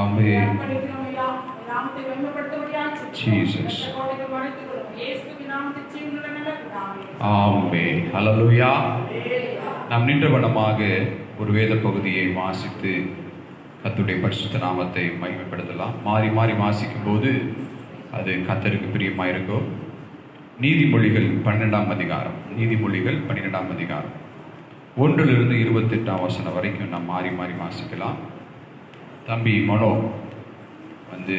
ஆமென். Jesus. ஆமென். ஹல்லேலூயா. நாம் நின்ற வண்ணமாக ஒரு வேத பகுதியை வாசித்து கர்த்தருடைய பரிசுத்த நாமத்தை மகிமைப்படுத்தலாம். மாறி மாறி வாசிக்கும் போது அது கர்த்தருக்கு பிரியமாக இருக்கும். நீதிமொழிகள் 12ஆம் அதிகாரம், நீதிமொழிகள் 12ஆம் அதிகாரம் 1 to 28 வரைக்கும் நாம் மாறி மாறி வாசிக்கலாம். தம்பி மனோ வந்து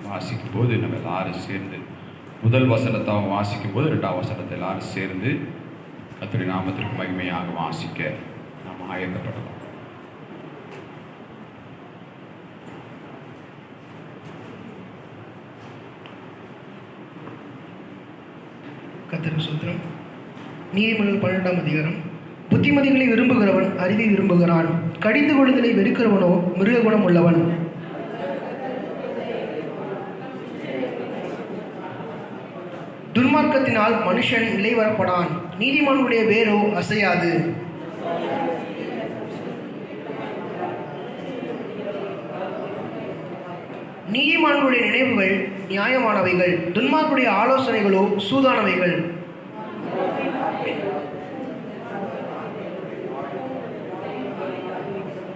வாசிக்கும் போது நம்ம எல்லாரும் சேர்ந்து முதல் வசனத்தை அவன் வாசிக்கும் போது 2ஆம் வசனத்தை எல்லாரும் சேர்ந்து கர்த்தருடைய நாமத்திற்கு மகிமையாக வாசிக்க நாம் ஆயத்தப்படலாம். கர்த்தருக்கு ஸ்தோத்திரம். நீதிமொழிகள் 12ஆம் அதிகாரம். புத்திமதிகளை விரும்புகிறவன் அறிவை விரும்புகிறான், கடிந்து கொள்ளுதலை வெறுக்கிறவனோ மிருக குணம் உள்ளவன். துன்மார்க்கத்தினால் மனுஷன் நிலைவரப்படான், நீதிமானுடைய வேரோ அசையாது. நீதிமான்களுடைய நினைவுகள் நியாயமானவைகள், துன்மார்க்குடைய ஆலோசனைகளோ சூதானவைகள்.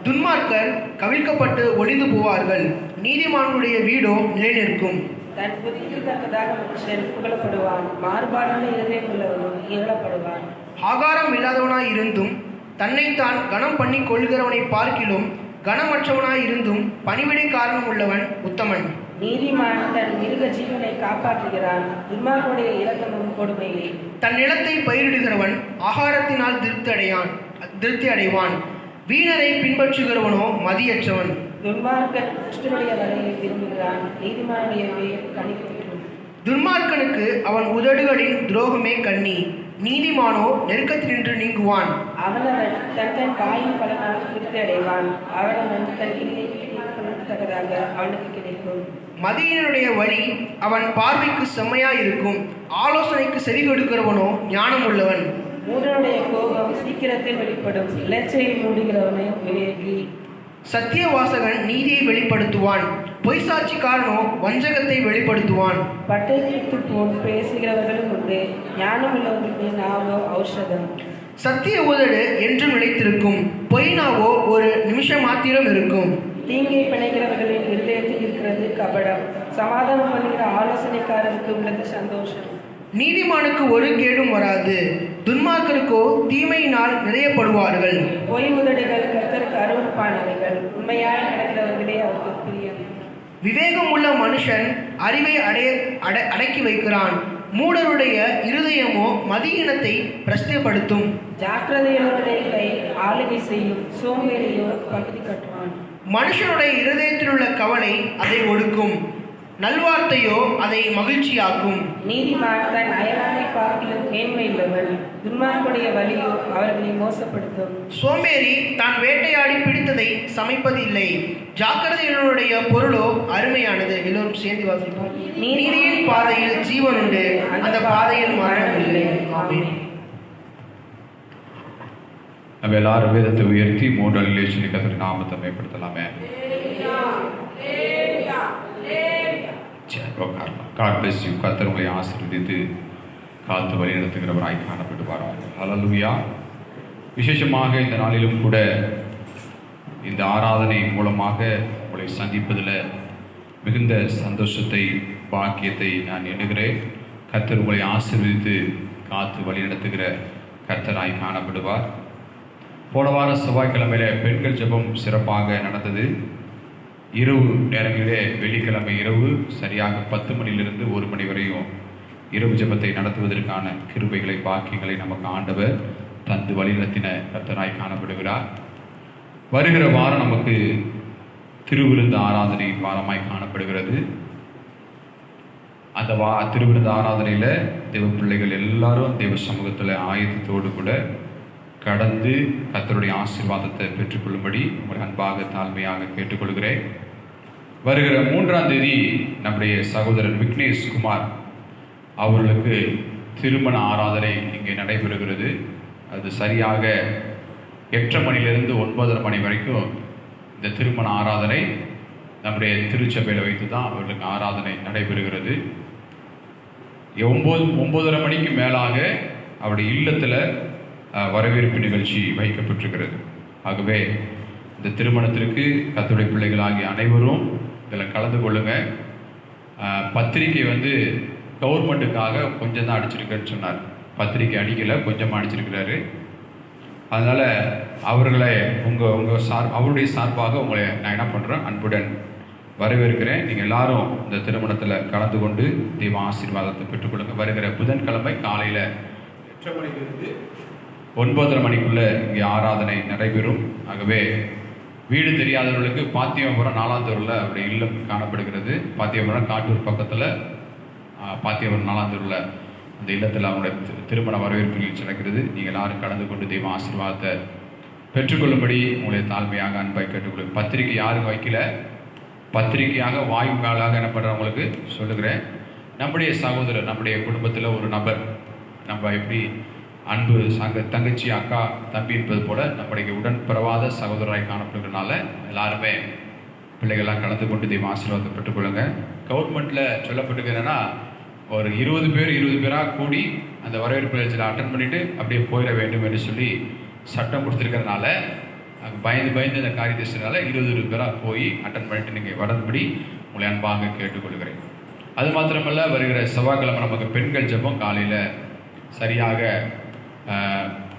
துன்மார்க்கர் கவிழ்க்கப்பட்டு ஒளிந்து போவார்கள், நீதிமான்களுடைய வீடோ நிலைநிற்கும். தன் புத்திக்கு தக்கதாக மனுஷன் புகழப்படுவான், மாறுபாடான இதயம் உள்ளவனும் இகழப்படுவான். ஆகாரம் இல்லாதவனாய் இருந்தும் தன்னைத்தான் கனம் பண்ணி கொள்கிறவனை பார்க்கிலும் கனமற்றவனாய் இருந்தும் பணிவிடை காரணம் உள்ளவன் உத்தமன். நீதிமான் தன் மிருக ஜீவனை காப்பாற்றுகிறான், துன்மார்க்கனுடைய இரக்கமும் கொடுமையே. தன் நிலத்தை பயிரிடுகிறவன் ஆகாரத்தினால் திருப்தி அடைவான், வீணரை பின்பற்றுகிறவனோ மதியற்றவன். துன்மார்க்கன் துஷ்டனுடைய வலையை விரும்புகிறான், நீதிமானுடைய வேர் கனிக்கும். துன்மார்க்கனுக்கு அவன் உதடுகளின் துரோகமே கண்ணி, நீதிமானோ நெருக்கத்தினின்று நீங்குவான். அவனவன் தன் வாயின் பலனால் திருப்தி அடைவான், அவனவன் தன் தக்கதாக அவனுக்கு கிடைக்கும். மதியினுடைய வழி அவன் பார்வைக்கு செம்மையாயிருக்கும், ஆலோசனைக்கு செவி கொடுக்கிறவனோ ஞானம் உள்ளவன். மூடனுடைய கோபம் சீக்கிரத்தில் வெளிப்படும், இலச்சையை மூடுகிறவனை விவேகி. சத்தியவாசகன் நீதியை வெளிப்படுத்துவான், பொய்சாட்சிக்காரனோ வஞ்சகத்தை வெளிப்படுத்துவான். பட்டயத்து போல் பேசுகிறவர்களும் உண்டு, ஞானம் உள்ளவர்களுக்கு நாவோ ஔஷதம். சத்திய உதடு என்றும் நிலைத்திருக்கும், பொய் நாவோ ஒரு நிமிஷம் மாத்திரம் இருக்கும். தீங்கை பிணைக்கிறவர்களின் இருதயத்தில் இருக்கிறது கபடம், சமாதானம் பண்ணுகிற ஆலோசனைக்காரருக்கு உள்ளது சந்தோஷம். நீதிமானுக்கு ஒரு கேடும் வராது, துன்மார்க்கருக்கோ தீமையினால் நிறையப்படுவார்கள். பொய் உதடுகள் கர்த்தருக்கு அருவருப்பானவைகள், உண்மையாய் நடக்கிறவர்களே அவருக்கு பிரியம். விவேகம் உள்ள மனுஷன் அறிவை அடக்கி வைக்கிறான், மூடருடைய இருதயமோ மதியினத்தை பிரஸ்தப்படுத்தும். ஜாக்கிரதையுடைய கை ஆளுகை செய்யும், சோம்பேறியோ பகுதி கட்டுவான். மனுஷனுடைய இருதயத்திலுள்ள கவலை அதை ஒடுக்கும், நல்வார்த்தையோ அதை மகிழ்ச்சியாக்கும். நீதிமான் தன் அயலானை பார்க்கிலும் மேன்மையுள்ளவன், துன்மார்க்குடைய வழியோ அவர்களை மோசப்படுத்தும். சோம்பேறி தான் வேட்டையாடி பிடித்ததை சமைப்பதில்லை, ஜாக்கிரதையுடைய பொருளோ அருமையானது. எல்லோரும் சேர்ந்து வாசிப்போம். நீதியின் பாதையில் ஜீவன் உண்டு, அந்த பாதையில் மரணம் இல்லை. ஆமென். நம்ம எல்லாரும் வேதத்தை உயர்த்தி 3 அல்லேலூயா கர்த்தருடைய நாமத்தை மேம்படுத்தலாமே. God bless you. கர்த்தர் உங்களை ஆசீர்வதித்து காத்து வழி நடத்துகிறவராய் காணப்படுவாராக. ஹல்லேலூயா. விசேஷமாக இந்த நாளிலும் கூட இந்த ஆராதனை மூலமாக உங்களை சந்திப்பதில் மிகுந்த சந்தோஷத்தை பாக்கியத்தை நான் எண்ணுகிறேன். கர்த்தர் உங்களை ஆசீர்வதித்து காத்து வழி நடத்துகிற கர்த்தராய் காணப்படுவார். போன வார செவ்வாய்க்கிழமையில பெண்கள் ஜெபம் சிறப்பாக நடந்தது. இரவு நேரங்களிலே வெள்ளிக்கிழமை இரவு சரியாக 10 மணியிலிருந்து 1 மணி வரையும் இரவு ஜெபத்தை நடத்துவதற்கான கிருபைகளை பாக்கியங்களை நமக்கு ஆண்டவர் தந்து வழிநடத்தின கர்த்தராய் காணப்படுகிறார். வருகிற வாரம் நமக்கு திருவிருந்து ஆராதனையின் வாரமாய் காணப்படுகிறது. அந்த திருவிருந்து ஆராதனையில் தேவ பிள்ளைகள் எல்லாரும் தேவ சமூகத்தில் ஆயத்தத்தோடு கூட கடந்து கர்த்தருடைய ஆசீர்வாதத்தை பெற்றுக்கொள்ளும்படி உங்களை அன்பாக தாழ்மையாக கேட்டுக்கொள்கிறேன். வருகிற 3ஆம் தேதி நம்முடைய சகோதரர் விக்னேஷ் குமார் அவர்களுக்கு திருமண ஆராதனை இங்கே நடைபெறுகிறது. அது சரியாக 8:30 மணிலிருந்து 9:30 மணி வரைக்கும் இந்த திருமண ஆராதனை நம்முடைய திருச்சபையில் வைத்து தான் அவர்களுக்கு ஆராதனை நடைபெறுகிறது. 9:30 மணிக்கு மேலாக அவருடைய இல்லத்தில் வரவேற்பு நிகழ்ச்சி வைக்கப்பட்டிருக்கிறது. ஆகவே இந்த திருமணத்திற்கு கர்த்தருடைய பிள்ளைகளாகிய அனைவரும் இதில் கலந்து கொள்ளுங்க. பத்திரிக்கை கவர்மெண்ட்டுக்காக கொஞ்சம் தான் அடிச்சிருக்கேன்னு சொன்னார். பத்திரிக்கை அடிக்கலை, கொஞ்சமாக அடிச்சிருக்கிறாரு. அதனால் அவர்களை அவருடைய சார்பாக உங்களை நான் என்ன பண்ணுறேன், அன்புடன் வரவேற்கிறேன். நீங்கள் எல்லாரும் இந்த திருமணத்தில் கலந்து கொண்டு தெய்வ ஆசீர்வாதத்தை பெற்றுக்கொள்ளுங்க. வருகிற புதன்கிழமை காலையில் 8:30 மணிலிருந்து 9:30 மணிக்குள்ளே இங்கே ஆராதனை நடைபெறும். ஆகவே வீடு தெரியாதவர்களுக்கு பாத்தியபுரம் 4ஆம் தெருவில் அவருடைய இல்லம் காணப்படுகிறது. பாத்தியபுரம் காட்டூர் பக்கத்தில் பாத்தியபுரம் 4ஆம் தெருவில் அந்த இல்லத்தில் அவங்களுடைய திருமண வரவேற்பு நிகழ்ச்சி நடக்கிறது. நீங்கள் எல்லாரும் கலந்து கொண்டு தெய்வ ஆசீர்வாதத்தை பெற்றுக்கொள்ளும்படி உங்களை தாழ்மையாக அன்பாய் கேட்டுக்கொள்ளுங்க. பத்திரிக்கை யாரும் வைக்கல, பத்திரிக்கையாக வாய்மூலாக என்ன பண்ணுறவங்களுக்கு சொல்லுகிறேன். நம்முடைய சகோதரர், நம்முடைய குடும்பத்தில் ஒரு நபர், நம்ம எப்படி அன்பு தங்கச்சி அக்கா தம்பி என்பது போல நம்முடைய உடன்பிறவாத சகோதரராய் காணப்படுகிறதுனால எல்லாருமே பிள்ளைகள்லாம் கலந்து கொண்டு தெய்வ ஆசீர்வாதத்தை பெற்றுக்கொள்ளுங்க. கவர்மெண்ட்டில் சொல்லப்பட்டுக்கிறேன்னா ஒரு 20 பேராக கூடி அந்த வரவேற்பு நிகழ்ச்சியில் அட்டன் பண்ணிவிட்டு அப்படியே போயிட வேண்டும் என்று சொல்லி சட்டம் கொடுத்துருக்கிறதுனால பயந்து இந்த காரியத்தை செய்யறதுனால 20 பேராக போய் அட்டன் பண்ணிட்டு நீங்கள் வரதுபடி உங்களை அன்பாக கேட்டுக்கொள்கிறேன். அது மாத்திரமல்ல, வருகிற செவ்வாய்க்கிழமை நமக்கு பெண்கள் ஜெபம் காலையில் சரியாக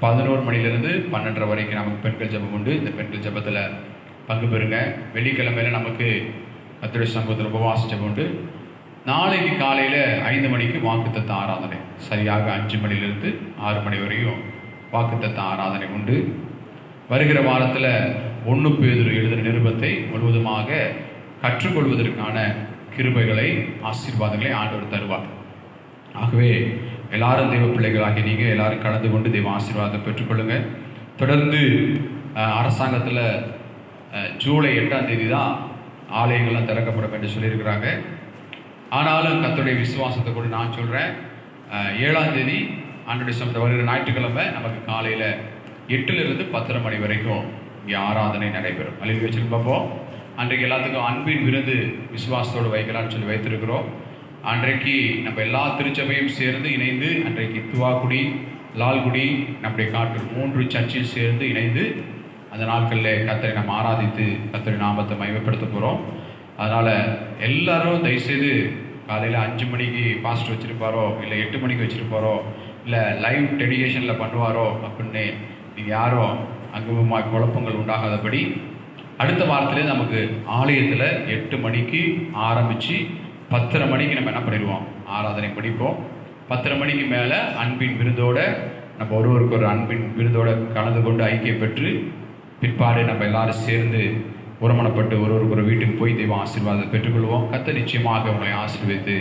11 மணிலிருந்து 12:30 வரைக்கும் நமக்கு பெண்கள் ஜெபம் உண்டு. இந்த பெண்கள் ஜெபத்தில் பங்கு பெறுங்க. வெள்ளிக்கிழமையில் நமக்கு கர்த்தருடைய சமூகத்தில் உபவாச ஜெபம் உண்டு. நாளைக்கு காலையில் 5 மணிக்கு வாக்குத்தத்த ஆராதனை, சரியாக 5 மணிலிருந்து 6 மணி வரையும் வாக்குத்தத்த ஆராதனை உண்டு. வருகிற வாரத்தில் 1 பேதுரு எழுதின நிருபத்தை முழுவதுமாக கற்றுக்கொள்வதற்கான கிருபைகளை ஆசீர்வாதங்களை ஆண்டவர் தருவார். ஆகவே எல்லாரும் தெய்வ பிள்ளைகளாகி நீங்கள் எல்லாரும் கலந்து கொண்டு தெய்வ ஆசீர்வாதத்தை பெற்றுக்கொள்ளுங்க. தொடர்ந்து அரசாங்கத்தில் ஜூலை 8ஆம் தேதி தான் ஆலயங்கள்லாம் திறக்கப்படும் என்று சொல்லியிருக்கிறாங்க. ஆனாலும் கர்த்தருடைய விசுவாசத்தை கூட நான் சொல்கிறேன், 7ஆம் தேதி ஆண்டுடைய சமயத்தை வருகிற ஞாயிற்றுக்கிழமை நமக்கு காலையில் 8லிருந்து 10:30 மணி வரைக்கும் இங்கே ஆராதனை நடைபெறும். அழிவு வச்சுட்டு பார்ப்போம். அன்றைக்கு எல்லாத்துக்கும் அன்பின் விருந்து விசுவாசத்தோடு வைக்கலாம்னு சொல்லி வைத்திருக்கிறோம். அன்றைக்கு நம்ம எல்லா திருச்சபையும் சேர்ந்து இணைந்து அன்றைக்கு துவாக்குடி, லால்குடி, நம்முடைய காட்டூர் 3 சர்ச்சில் சேர்ந்து இணைந்து அந்த நாட்களில் கர்த்தரை நம்ம ஆராதித்து கர்த்தரை நாமத்தை மகிமைப்படுத்த போகிறோம். அதனால் எல்லாரும் தயவுசெய்து காலையில் 5 மணிக்கு பாஸ்டர் வச்சுருப்பாரோ, இல்லை 8 மணிக்கு வச்சுருப்பாரோ, இல்லை லைவ் டெடிகேஷனில் பண்ணுவாரோ அப்படின்னு நீங்கள் யாரும் அங்குமா குழப்பங்கள் உண்டாகாதபடி அடுத்த வாரத்திலே நமக்கு ஆலயத்தில் 8 மணிக்கு ஆரம்பித்து 10:30 மணிக்கு நம்ம என்ன பண்ணிடுவோம், ஆராதனை படிப்போம். 10:30 மணிக்கு மேலே அன்பின் விருந்தோடு நம்ம ஒருவருக்கு ஒரு அன்பின் விருந்தோடு கலந்து கொண்டு ஐக்கியம் பெற்று பிற்பாடு நம்ம எல்லாரும் சேர்ந்து உரமணப்பட்டு ஒருவருக்கு ஒரு வீட்டுக்கு போய் தெய்வ ஆசீர்வாதத்தை பெற்றுக்கொள்வோம். கர்த்தர் நிச்சயமாக உங்களை ஆசீர்வதித்து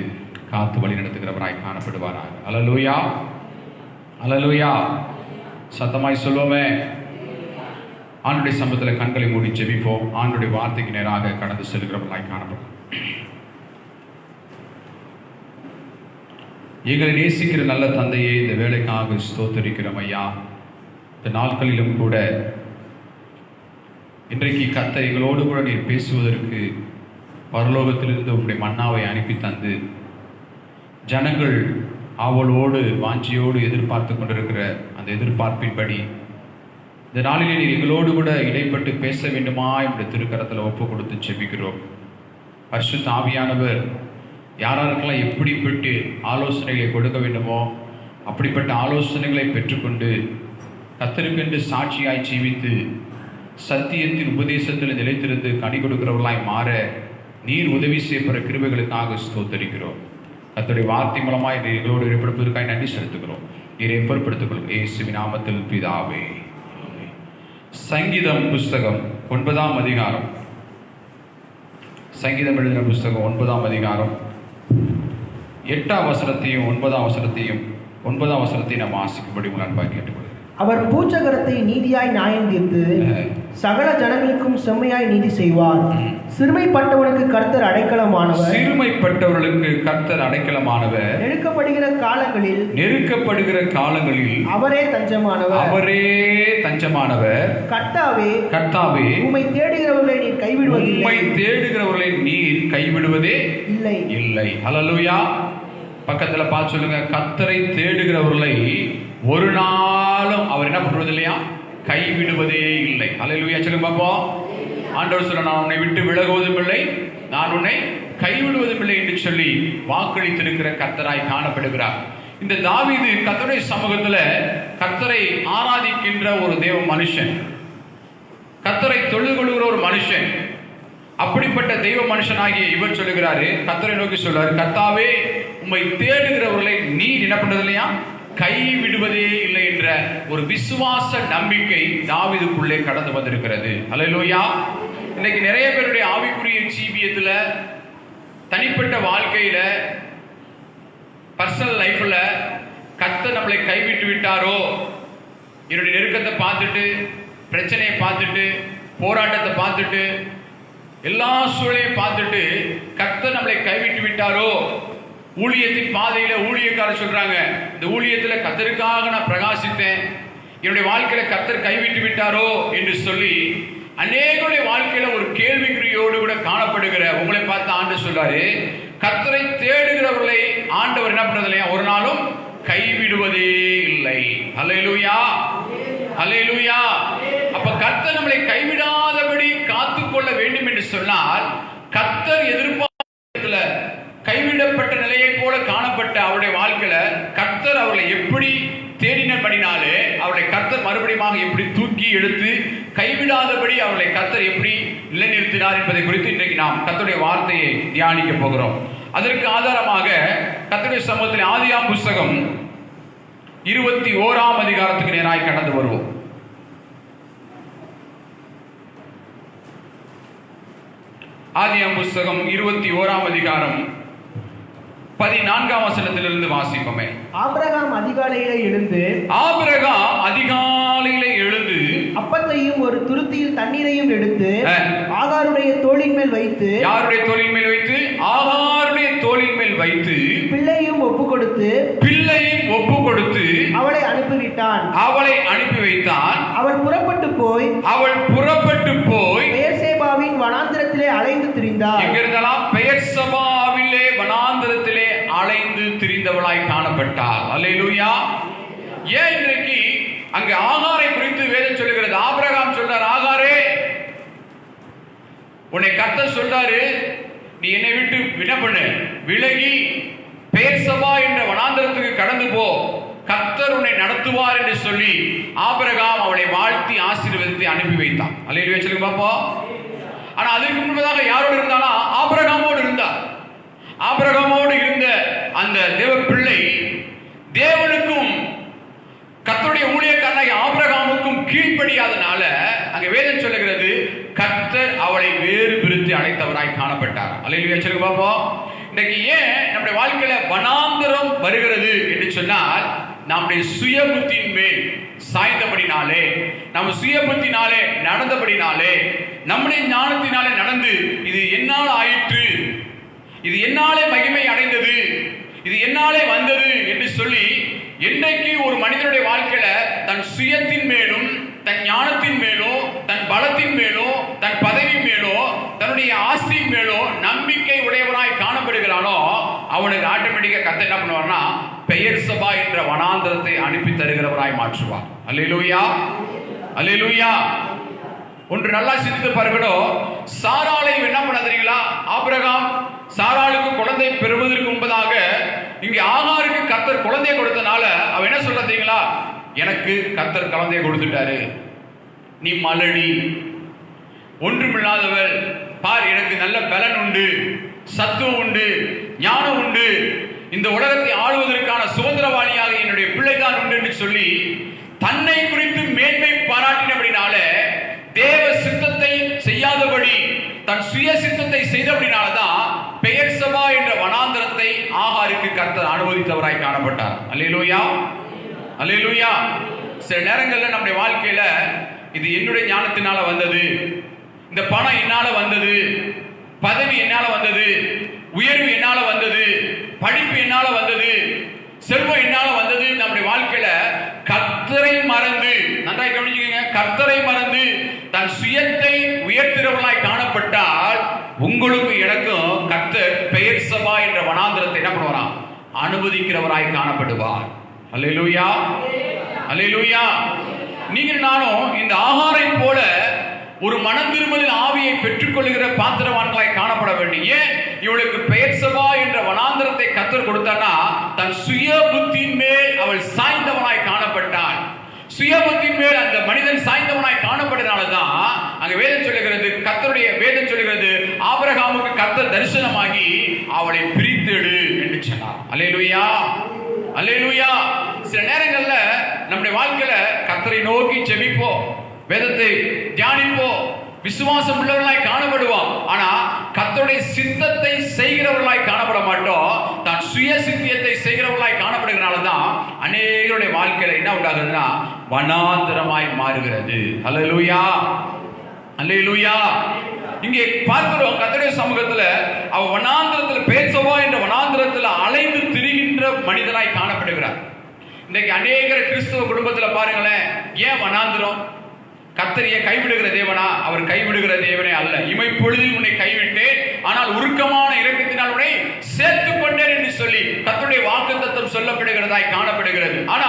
காத்து வழி நடத்துகிறவராய் காணப்படுவாராக. அல்லேலூயா, அல்லேலூயா. சத்தமாய் சொல்லுவோமே. ஆண்டுடைய சம்பத்தில் கண்களை மூடி ஜெபிப்போம். ஆண்டுடைய வார்த்தைக்கு நேராக கடந்து செல்கிறவர்களாய் காணப்படும். எங்களை நேசிக்கிற நல்ல தந்தையை இந்த வேலைக்காக ஸ்தோத்தரிக்கிறோம் ஐயா. இந்த நாட்களிலும் கூட இன்றைக்கு கர்த்தர் எங்களோடு கூட நீர் பேசுவதற்கு பரலோகத்திலிருந்து உங்களுடைய மன்னாவை அனுப்பி தந்து ஜனங்கள் ஆவலோடு வாஞ்சியோடு எதிர்பார்த்து கொண்டிருக்கிற அந்த எதிர்பார்ப்பின்படி இந்த நாளிலே நீர் எங்களோடு கூட இடைப்பட்டு பேச வேண்டுமா என்னுடைய திருக்கரத்தில் ஒப்பு கொடுத்து செபிக்கிறோம். பரிசுத்த ஆவியானவர் யாராருக்கெல்லாம் எப்படிப்பட்டு ஆலோசனைகளை கொடுக்க வேண்டுமோ அப்படிப்பட்ட ஆலோசனைகளை பெற்றுக்கொண்டு கர்த்தருக்கென்று சாட்சியாய் ஜீவித்து சத்தியத்தின் உபதேசத்தில் நிலைத்திருந்து கனி கொடுக்கிறவர்களாய் மாற நீர் உதவி செய்யப்படுற கிருபைகளுக்காக ஸ்தோத்தரிக்கிறோம். கர்த்தருடைய வார்த்தை மூலமாய் எங்களோடு ஏற்படுத்துவதற்காக நன்றி செலுத்துகிறோம். நீரை பொறுப்படுத்திக் கொள்ளும் இயேசுவின் நாமத்தில் பிதாவே. சங்கீதம் புஸ்தகம் 9ஆம் அதிகாரம். சங்கீதம் எழுதின புஸ்தகம் 9ஆம் அதிகாரம் 8ஆம் வசனத்தையும் 9ஆம் வசனத்தையும் 9ஆம் வசனத்தை நாம் வாசிக்கும்படி உங்கள் அன்பாக கேட்டுக்கொள்கிறேன். அவர் பூச்சகரத்தை நீதியாய் நியாயம் தீர்த்து சகல ஜனங்களுக்கும் செம்மையாய் நீதி செய்வார். சிறுமைப்பட்டவனுக்கு கர்த்தர் அடைக்கலமானவர். சிறுமைப்பட்டவர்களுக்கு கர்த்தர் அடைக்கலமானவர். நெருக்கப்படுகிற காலங்களில் அவரே தஞ்சமானவர். கர்த்தாவே உம்மை தேடுகிறவர்களை நீர் கைவிடுவதே இல்லை. ஹல்லேலூயா. பக்கத்துல பார்த்து சொல்லுங்க, கர்த்தரை தேடுகிறவர்களை ஒரு நாளும் அவர் என்ன பண்றது இல்லையா, கைவிடுவதே இல்லை. ஹல்லேலூயா சொல்லுங்க பாப்போம். ஆண்டவர் சொல்ல, நான் உன்னை விட்டு விலகுவதும் இல்லை, நான் உன்னை கைவிடுவதும் இல்லை என்று சொல்லி வாக்களித்திருக்கிற கர்த்தராய் காணப்படுகிறார். இந்த தாவீது கர்த்தருடைய சமூகத்துல கர்த்தரை ஆராதிக்கின்ற ஒரு தேவ மனுஷன், கர்த்தரை தொழுது கொள்கிற ஒரு மனுஷன். அப்படிப்பட்ட தெய்வ மனுஷனாகிய இவர் சொல்லுகிறாரு, கர்த்தரை நோக்கி சொல்றாரு, கர்த்தாவே உம்மை தேடுகிறவர்களை நீர் என்ன பண்றது இல்லையா, கைவிடுவதே இல்லை என்ற ஒரு விசுவாச நம்பிக்கை தாவீதுக்குள்ளே கடந்து வந்திருக்கிறது. ஹல்லேலூயா. இன்னைக்கு நிறைய பேருடைய ஆவிக்குரிய ஜீவியத்துல, தனிப்பட்ட வாழ்க்கையில, பர்சனல் லைஃப்ல கர்த்தர் நம்மளை கைவிட்டு விட்டாரோ, என்னுடைய நெருக்கத்தை பார்த்துட்டு, பிரச்சனையை பார்த்துட்டு, போராட்டத்தை பார்த்துட்டு, எல்லா சூழலையும் பார்த்துட்டு கர்த்தர் நம்மளை கைவிட்டு விட்டாரோ, ஊழியத்தின் பாதையில ஊழியக்காரர் சொல்றாங்க, இந்த ஊழியத்துல கர்த்தருக்காக நான் பிரகாசித்தேன், என்னுடைய வாழ்க்கையில கர்த்தர் கைவிட்டு விட்டாரோ என்று சொல்லி அநேகருடைய வாழ்க்கையில ஒரு கேள்விக்குறியோடு கூட காணப்படுகிற உங்களை பார்த்து ஆண்டு சொல்றாரு, கர்த்தரை தேடுகிறவர்களை ஆண்டவர் என்ன பண்றது இல்லையா, ஒரு நாளும் கைவிடுவதே இல்லை. ஹல்லேலூயா, ஹல்லேலூயா. அப்ப கர்த்தர் நம்மளை கைவிடாதபடி காத்துக்கொள்ள வேண்டும் என்று சொன்னால், கர்த்தர் எதிர்பார்ப்புல கைவிடப்பட்ட நிலையை போல காணப்பட்ட அவருடைய வாழ்க்கையில கர்த்தர் அவர்களை எப்படி தேடினபடினாலே அவர்களை கர்த்தர் மறுபடியும் எப்படி தூக்கி எடுத்து கைவிடாதபடி அவர்களை கர்த்தர் எப்படி நிலைநிறுத்தினார் என்பதை குறித்து இன்றைக்கு நாம் கர்த்தருடைய வார்த்தையை தியானிக்க போகிறோம். அதற்கு ஆதாரமாக கர்த்தருடைய சமூகத்தில் ஆதியாம் புஸ்தகம் 21ஆம் அதிகாரத்துக்கு நேராய் கடந்து வருவோம். ஆதியாம் புஸ்தகம் 21ஆம் அதிகாரம் 14ஆம் வசனத்திலிருந்து வாசிப்போமே. ஆபிரகாம் அதிகாலையிலே எழுந்து அப்பத்தையும் ஒரு துருத்தியில் தண்ணீரையும் எடுத்து ஆகாருடைய தோளின் மேல் வைத்து, யாருடைய தோளின் மேல் வைத்து? ஆகாருடைய தோளின் மேல் வைத்து பிள்ளையும் ஒப்பு கொடுத்து அவளை அனுப்பி வைத்தான். அவள் புறப்பட்டு போய் பெயர்சேபாவின் வனாந்திரத்திலே அலைந்து திரிந்தாள். எங்கிருந்தெல்லாம்? பெயர்சபாவிலே வனாந்திரத்திலே அலைந்து திரிந்தவளாய் காணப்பட்டாள். அல்லேலூயா. ஏன் இன்றைக்கு அங்கே ஆகாரை குறித்து வேதம் சொல்லுகிறது? ஆபிரகாம் சொல்றார், ஆகாரே உன்னை கர்த்தர் சொல்றாரு, நீ என்னை விட்டு என்ன பண்ணு, விலகி பெயர்சபா என்ற வனாந்திரத்துக்கு கடந்து போ, கர்த்தர் உன்னை நடத்துவார் என்று சொல்லி ஆபிரகாம் அவளை வாழ்த்தி ஆசீர்வதித்து அனுப்பி வைத்தான். அல்லேலூயா சொல்லுங்க பாப்போம். ஆனா அதற்கு முன்பதாக யாரோடு இருந்தானா? ஆபிரகாமோடு இருந்தார். ஆபிரகாமோடு இருந்த அந்த தேவ பிள்ளை தேவனுக்கும் கர்த்தருடைய ஊழியக்காரனாகிய ஆபிரகாமுக்கும் கீழ்ப்படியாதனால அங்கே வேதம் சொல்லுகிறது, கர்த்தர் அவளை வேறு பிரித்து அழைத்தவராய் காணப்பட்டார். அல்லேலூயா சொல்லுங்க பாப்போம். இன்னைக்கு ஏன் நம்முடைய வாழ்க்கையில வனாந்தரம் வருகிறது என்று சொன்னால், நம்முடைய சுய புத்தியின் மேல் சாய்ந்தபடினாலே, நம்ம சுய புத்தினாலே நடந்தபடினாலே, நம்முடைய ஞானத்தினாலே நடந்து இது என்னால் ஆயிற்று, இது என்னாலே மகிமை அடைந்தது, இது என்னாலே வந்தது என்று சொல்லி என்றைக்கு ஒரு மனிதனுடைய வாழ்க்கையில தன் சுயத்தின் மேலும், தன் ஞானத்தின் மேலோ, தன் பலத்தின் மேலோ, தன் பதவி மேலோ, தன்னுடைய ஆஸ்தியின் மேலோ நம்பிக்கை உடையவனாய் காணப்படுகிறானோ, அவனுக்கு ஆட்டோமேட்டிக்கா கர்த்தர் என்ன பண்ணுவார்னா பெயர்சபா என்ற வனாந்தரத்தை அனுப்பி தருகிறவராய் மாற்றுவார். அல்லேலூயா, அல்லேலூயா. ஒன்று நல்லா சிந்தித்து பாருங்கடோ, சாராளை என்ன பண்ணாதீங்களா? ஆபிரகாம் சாராளுக்கு குழந்தை பெறுவதற்கு முன்பதாக இங்கே ஆகாருக்கு கர்த்தர் குழந்தையை கொடுத்தனால அவ என்ன சொல்றீங்களா? எனக்கு கர்த்தர் குழந்தையை கொடுத்துட்டாரு, நீ மலடி, ஒன்றுமில்லாதவள், பார் எனக்கு நல்ல பலன் உண்டு, சத்துவம் உண்டு, ஞானம் உண்டு, இந்த உலகத்தை ஆளுவதற்கான சுதந்திரவாளியாக என்னுடைய பிள்ளைதான் உண்டு என்று சொல்லி தன்னை குறித்து மேன்மை பாராட்டினபடினால தேவ சித்தத்தை செய்யாதபடி தன் சுய சித்தத்தை செய்தபடினால்தான் பெயர் சபா என்ற வனாந்தரத்தை ஆகாருக்கு கர்த்தர் அனுமதித்தவராய் காணப்பட்டார். அல்லேலூயா, அல்லேலூயா. சில நேரங்கள்ல நம்முடைய வாழ்க்கையில இது என்னுடைய ஞானத்தினால வந்தது, இந்த பணம் என்னால வந்தது, பதவி என்னால வந்தது, உயர்வு என்னால வந்தது, படிப்பு என்னால வந்தது, செல்வம் என்னால வந்தது, நம்முடைய வாழ்க்கையில கர்த்தரை மறந்து, நன்றாய் கவனிச்சுக்கங்க, கர்த்தரை மறந்து தன் சுயத்தை உயர்த்துறவர்களாய் காணப்பட்டால் உங்களுக்கு எனக்கும் கர்த்தர் பெயர் சபா என்ற வனாந்தரத்தை என்ன பண்ணுவாராம், அனுமதிக்கிறவராய் காணப்படுவார். அல்லேலூயா, அல்லேலூயா. நீங்கள் நானும் இந்த ஆகாரை போல ஒரு மனம் திரும்பலின் ஆவியை பெற்றுக்கொள்கிற பாத்திரவான்களாய் காணப்பட வேண்டும். ஏன் இவளுக்கு பெயர் சபா என்ற வனாந்தரத்தை கர்த்தர் கொடுத்தானா, தன் சுய புத்தியின் மேல் அவள் சாய்ந்தவனாய் காணப்பட்டாள். சுய புத்தியின் மேல் அந்த மனிதன் சாய்ந்தவனாய் காணப்பட்டதால்தான் அங்க வேதம் சொல்லுகிறது, கர்த்தருடைய வேதம் சொல்லுகிறது, ஆபிரகாமுக்கு கர்த்தர் தரிசனமாகி அவளை பிரித்தெடு என்று சொன்னார். அல்லேலூயா, அல்லேலூயா. சில நேரங்கள்ல நம்முடைய வாழ்க்கையில கர்த்தரை நோக்கி ஜெபிப்போம், வேதத்தை தியானிப்போம், விசுவாசம் உள்ளவர்களாய் காணப்படுவோம். ஆனா கர்த்தருடைய சித்தத்தை செய்கிறவர்களாய் காணப்பட மாட்டோம். தான் சுய சித்தியத்தை செய்கிறவர்களாய் காணப்படுகிறனாலதான் அநேகருடைய வாழ்க்கையில என்ன உண்டாகுதுன்னா வனாந்தரமாய் மாறுகிறது. அல்லேலூயா, அல்லேலூயா. இங்கே பார்க்கிறோம் கர்த்தருடைய சமூகத்துல அவ வனாந்தரத்துல பெயர் சபா என்ற வனாந்தரத்துல அலைந்து திரிகின்ற மனிதனாய் காணப்படுகிறார். இன்னைக்கு அநேகர் கிறிஸ்தவ குடும்பத்துல பாருங்களேன், ஏன் வனாந்தரம்? கர்த்தர் ஏன் கைவிடுகிற தேவனா? அவர் கைவிடுகிற தேவனே அல்ல. இமைப்பொழுதில் உன்னை கைவிட்டேன், ஆனால் உருக்கமான இரக்கத்தினால் உன்னை சேர்த்துக் கொண்டேன் என்று சொல்லி கர்த்தருடைய வாக்குத்தத்தம் சொல்லப்படுகிறதாய் காணப்படுகிறது. ஆனா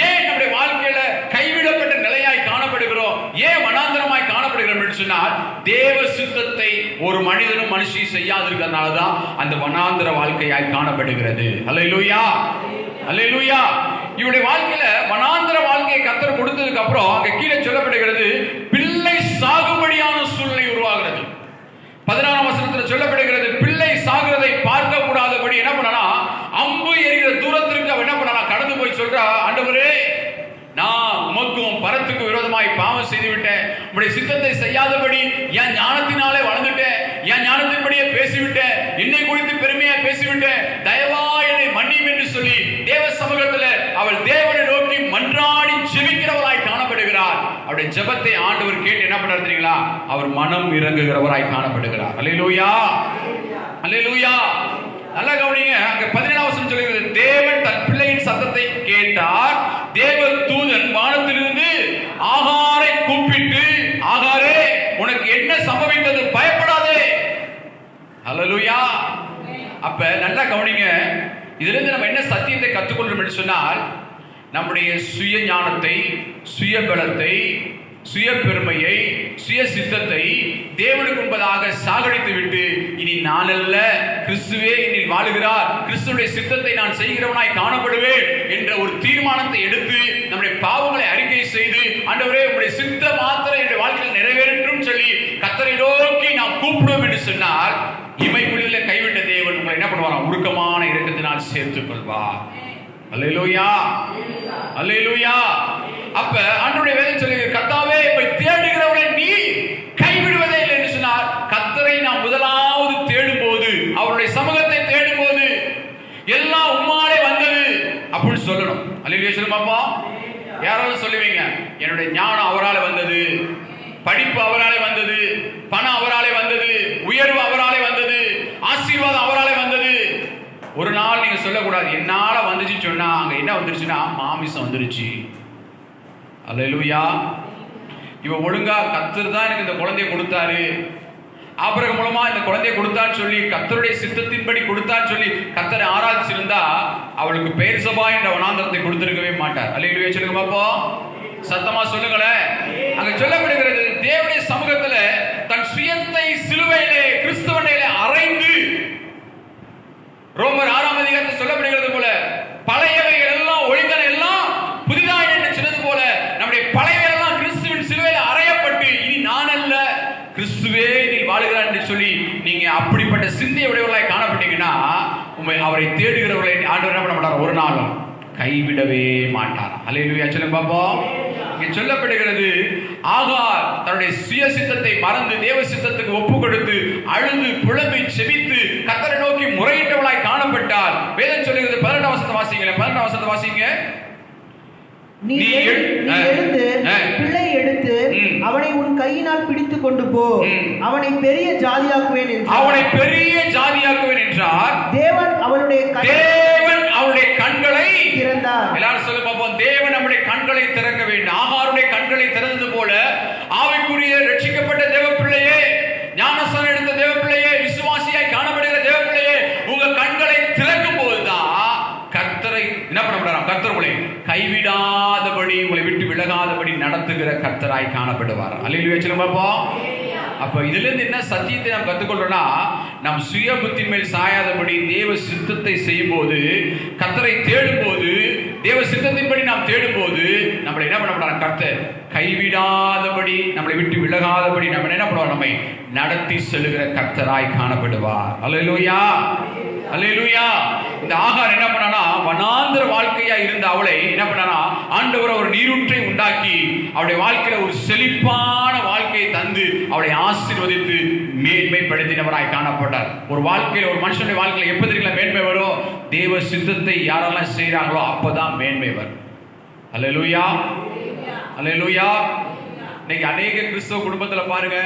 ஏன் நம்முடைய வாழ்க்கையில கைவிடப்பட்ட நிலையாய் காணப்படுகிறோம், ஏன் வனாந்தரமாய் காணப்படுகிறோம் என்று சொன்னால், தேவ சித்தத்தை ஒரு மனிதனும் மனுஷி செய்யாதிருக்கிறதுனாலதான் அந்த வனாந்தர வாழ்க்கையாய் காணப்படுகிறது. அல்லேலூயா, அல்லேலூயா. இவருடைய வாழ்க்கையில வனாந்தர வாழ்க்கையை கர்த்தர் கொடுத்ததுக்கு அப்புறம் அங்க கீழே சொல்லப்படுகிறது, பிள்ளை சாகுபடியான சூழ்நிலை உருவாகிறது. 16ஆம் வசனத்தில் சொல்லப்படுகிறது, பிள்ளை சாகுறதை பார்க்க கூடாதபடி என்ன பண்ணனா, அம்பு எறிகிற தூரத்திற்கு அவன் என்ன பண்ணனா, கடந்து போய் சொல்றா, ஆண்டவரே நான் உமக்கும் பரத்துக்கும் விரோதமாய் பாவம் செய்து விட்டேன், உம்முடைய சித்தத்தை செய்யாதபடி என் ஞானத்தினாலே வளர்ந்துட்டேன், என் ஞானத்தின்படியே பேசிவிட்டேன், என்னை குறித்து பெருமையா பேசிவிட்டேன், தயவா என்னை மன்னியும் என்று சொல்லி தேவ சமூகத்தில் அவள் தேவனை நோக்கி மன்றாடி ஜெபிக்கிறவராய் காணப்படுகிறார். அவருடைய ஜெபத்தை ஆண்டவர் கேட்டு என்ன பண்றாரு தெரியுங்களா, அவர் மனம் இறங்குகிறவராய் காணப்படுகிறார். அல்லேலூயா, அல்லேலூயா. நல்லா கவனிங்க, அங்க 17ஆம் வசனம் சொல்லுகிறது, தேவன் தன் பிள்ளையின் சத்தத்தை கேட்டார், தேவ தூதன் வானத்திலிருந்து ஆகாரை கூப்பிட்டு, ஆகாரே உனக்கு என்ன சம்பவித்தது, பயப்படாதே. அல்லேலூயா. அப்ப நல்லா கவனிங்க, இதுல இருந்து நம்ம என்ன சத்தியத்தை கற்றுக்கொள்றோம் என்று சொன்னால், நம்முடைய சுய ஞானத்தை, சுய பலத்தை, சுய பெருமையை, சுய சித்தத்தை தேவனுக்கு முன்பதாக சாகடித்து விட்டு, இனி நான் அல்ல கிறிஸ்துவே என்னில் வாழுகிறார், கிறிஸ்துவுடைய சித்தத்தை நான் செய்கிறவனாய் காணப்படுவேன் என்ற ஒரு தீர்மானத்தை எடுத்து நம்முடைய பாவங்களை அறிக்கை செய்து, ஆண்டவரே உங்களுடைய சித்த மாத்திரம் என்னுடைய வாழ்க்கையில் நிறைவேறும் சொல்லி கர்த்தரை நோக்கி நாம் கூப்பிடுவோம் என்று சொன்னால், இமைக்குள்ளில கைவிட்ட தேவன் உங்களை என்ன பண்ணுவார், உருக்கமான இரக்கத்தினால் சேர்த்துக் கொள்வார். அல்லேலூயா, அல்லேலூயா. அப்ப ஆண்டவருடைய வேதம் சொல்லி, கர்த்தாவே உம்மை தேடுகிறவனை நீ கைவிடுவதே இல்லை என்று சொன்னார். கர்த்தரை நாம் முதலாவது தேடும் போது, அவருடைய சமூகத்தை தேடும் போது எல்லாம் உம்மாலே வந்தது அப்படின்னு சொல்லணும். அல்லேலூயா சொல்லுமாப்பா. யாராலும் சொல்லுவீங்க, என்னுடைய ஞானம் அவராலே வந்தது, படிப்பு அவராலே வந்தது, பணம் அவராலே வந்தது, உயர்வு அவராலே வந்தது, ஆசீர்வாதம் அவராலே வந்தது. ஒரு நாள் நீங்க சொல்லக்கூடாது, என்னால வந்துச்சு சொன்னா அங்க என்ன வந்துருச்சுன்னா மாமிசம் வந்துருச்சு. அல்லேலூயா. இவன் ஒழுங்கா கர்த்தர் தான் எனக்கு இந்த குழந்தையை கொடுத்தாரு, ஆபிரகாம் மூலமா இந்த குழந்தையை கொடுத்தான்னு சொல்லி கர்த்தருடைய சித்தத்தின்படி கொடுத்தான்னு சொல்லி கர்த்தரை ஆராதிச்சிருந்தா அவளுக்கு பெயர் சபா என்ற வனாந்தரத்தை கொடுத்திருக்கவே மாட்டார். அல்லேலூயா சொல்லுங்க பாப்பா, சத்தமா சொல்லுங்களேன். அங்க சொல்லப்படுகிறது, தேவனுடைய சமூகத்துல தன் சுயத்தை சிலுவையிலே கிறிஸ்துவனிலே அறைந்து, ரோமர் 6ஆம் அதிகாரத்தில் சொல்லப்படுகிறது போல, பழையவைகள் எல்லாம் ஒழிந்தன எல்லாம் புதிதாய் என்று சொன்னது போல நம்முடைய பழையவைகள் எல்லாம் கிறிஸ்துவின் சிலுவையில் அறையப்பட்டு, இனி நான் அல்ல கிறிஸ்துவே நீ வாழுகிறார் என்று சொல்லி நீங்க அப்படிப்பட்ட சிந்தை உடையவர்களாய் காணப்பட்டீங்கன்னா அவரை தேடுகிறவர்களை ஆண்டவர் என்ன பண்ண மாட்டார், ஒரு நாளும் கைவிடவே மாட்டார். அல்லேலூயா சொல்லுங்க பாப்போம். இங்கே சொல்லப்படுகிறது, ஆகார் தன்னுடைய சுய சித்தத்தை மறந்து தேவ சித்தத்துக்கு ஒப்பு கொடுத்து அழுது புலம்பி செபித்து கர்த்தரை நோக்கி முறையிட்டவளாய் காணப்பட்டார். வேதம் சொல்லுகிறது 12ஆம் வசனத்தை வாசிங்க. 12ஆம் வசனத்தை வாசிங்க. நீ எழுந்து பிள்ளை எடுத்து அவனை உன் கையினால் பிடித்துக் கொண்டு போ, அவனை பெரிய ஜாதியாக்குவேன் என்றார். தேவன் அவளுடைய கண்களை திறந்தார். எல்லாரும் சொல்ல பாப்போம், தேவன் நம்முடைய கண்களை திறக்க வேண்டும். ஆகாருடைய கண்களை திறந்தது போல ஆவிக்குரிய ரட்சிக்கப்பட்ட தேவ பிள்ளையே, ஞானஸ்நானம் எடுத்த தேவ பிள்ளையே, விசுவாசியாய் காணப்படுகிற தேவ பிள்ளையே, உங்க கண்களை திறக்கும் போதுதான் கர்த்தரை என்ன பண்ண முடியும், கர்த்தர் உங்களை கைவிடாதபடி, உங்களை விட்டு விலகாதபடி நடத்துகிற கர்த்தராய் காணப்படுவார். அல்லேலூயா சொல்லுங்க பாப்போம். அப்ப இதுல இருந்து என்ன சத்தியத்தை நாம் கத்துக்கொள்றோம்னா, நம் சுய புத்தி மேல் சாயாதபடி தேவ சித்தத்தை செய்யும் போது, கர்த்தரை தேடும் போது, தேவ சித்தத்தின்படி நாம் தேடும் போது நம்மளை என்ன பண்ண முடியாது, கர்த்தர் கைவிடாதபடி, நம்மளை விட்டு விலகாதபடி நம்ம என்ன பண்ணுவார், நம்மை நடத்தி செல்லுகிற கர்த்தராய் காணப்படுவார். அல்லேலூயா அல்லேலூயா. இந்த ஆகார் என்ன பண்ணானா, வனாந்தர வாழ்க்கையா இருந்த அவளை என்ன பண்ணானா, ஆண்டவர் ஒரு நீரூற்றை உண்டாக்கி அவளுடைய வாழ்க்கையில ஒரு செழிப்பான வாழ்க்கையை தந்து அவளை ஆசீர்வதித்து மேன்மைப்படுத்தினவராய் காணப்பட்டார். ஒரு வாழ்க்கையில, ஒரு மனுஷனுடைய வாழ்க்கையில எப்ப தெரியுங்களா மேன்மை வரும், தேவ சித்தத்தை யாரெல்லாம் செய்யறாங்களோ அப்பதான் மேன்மை வரும். அல்லேலூயா அல்லேலூயா. இன்னைக்கு அநேக கிறிஸ்தவ குடும்பத்துல பாருங்க,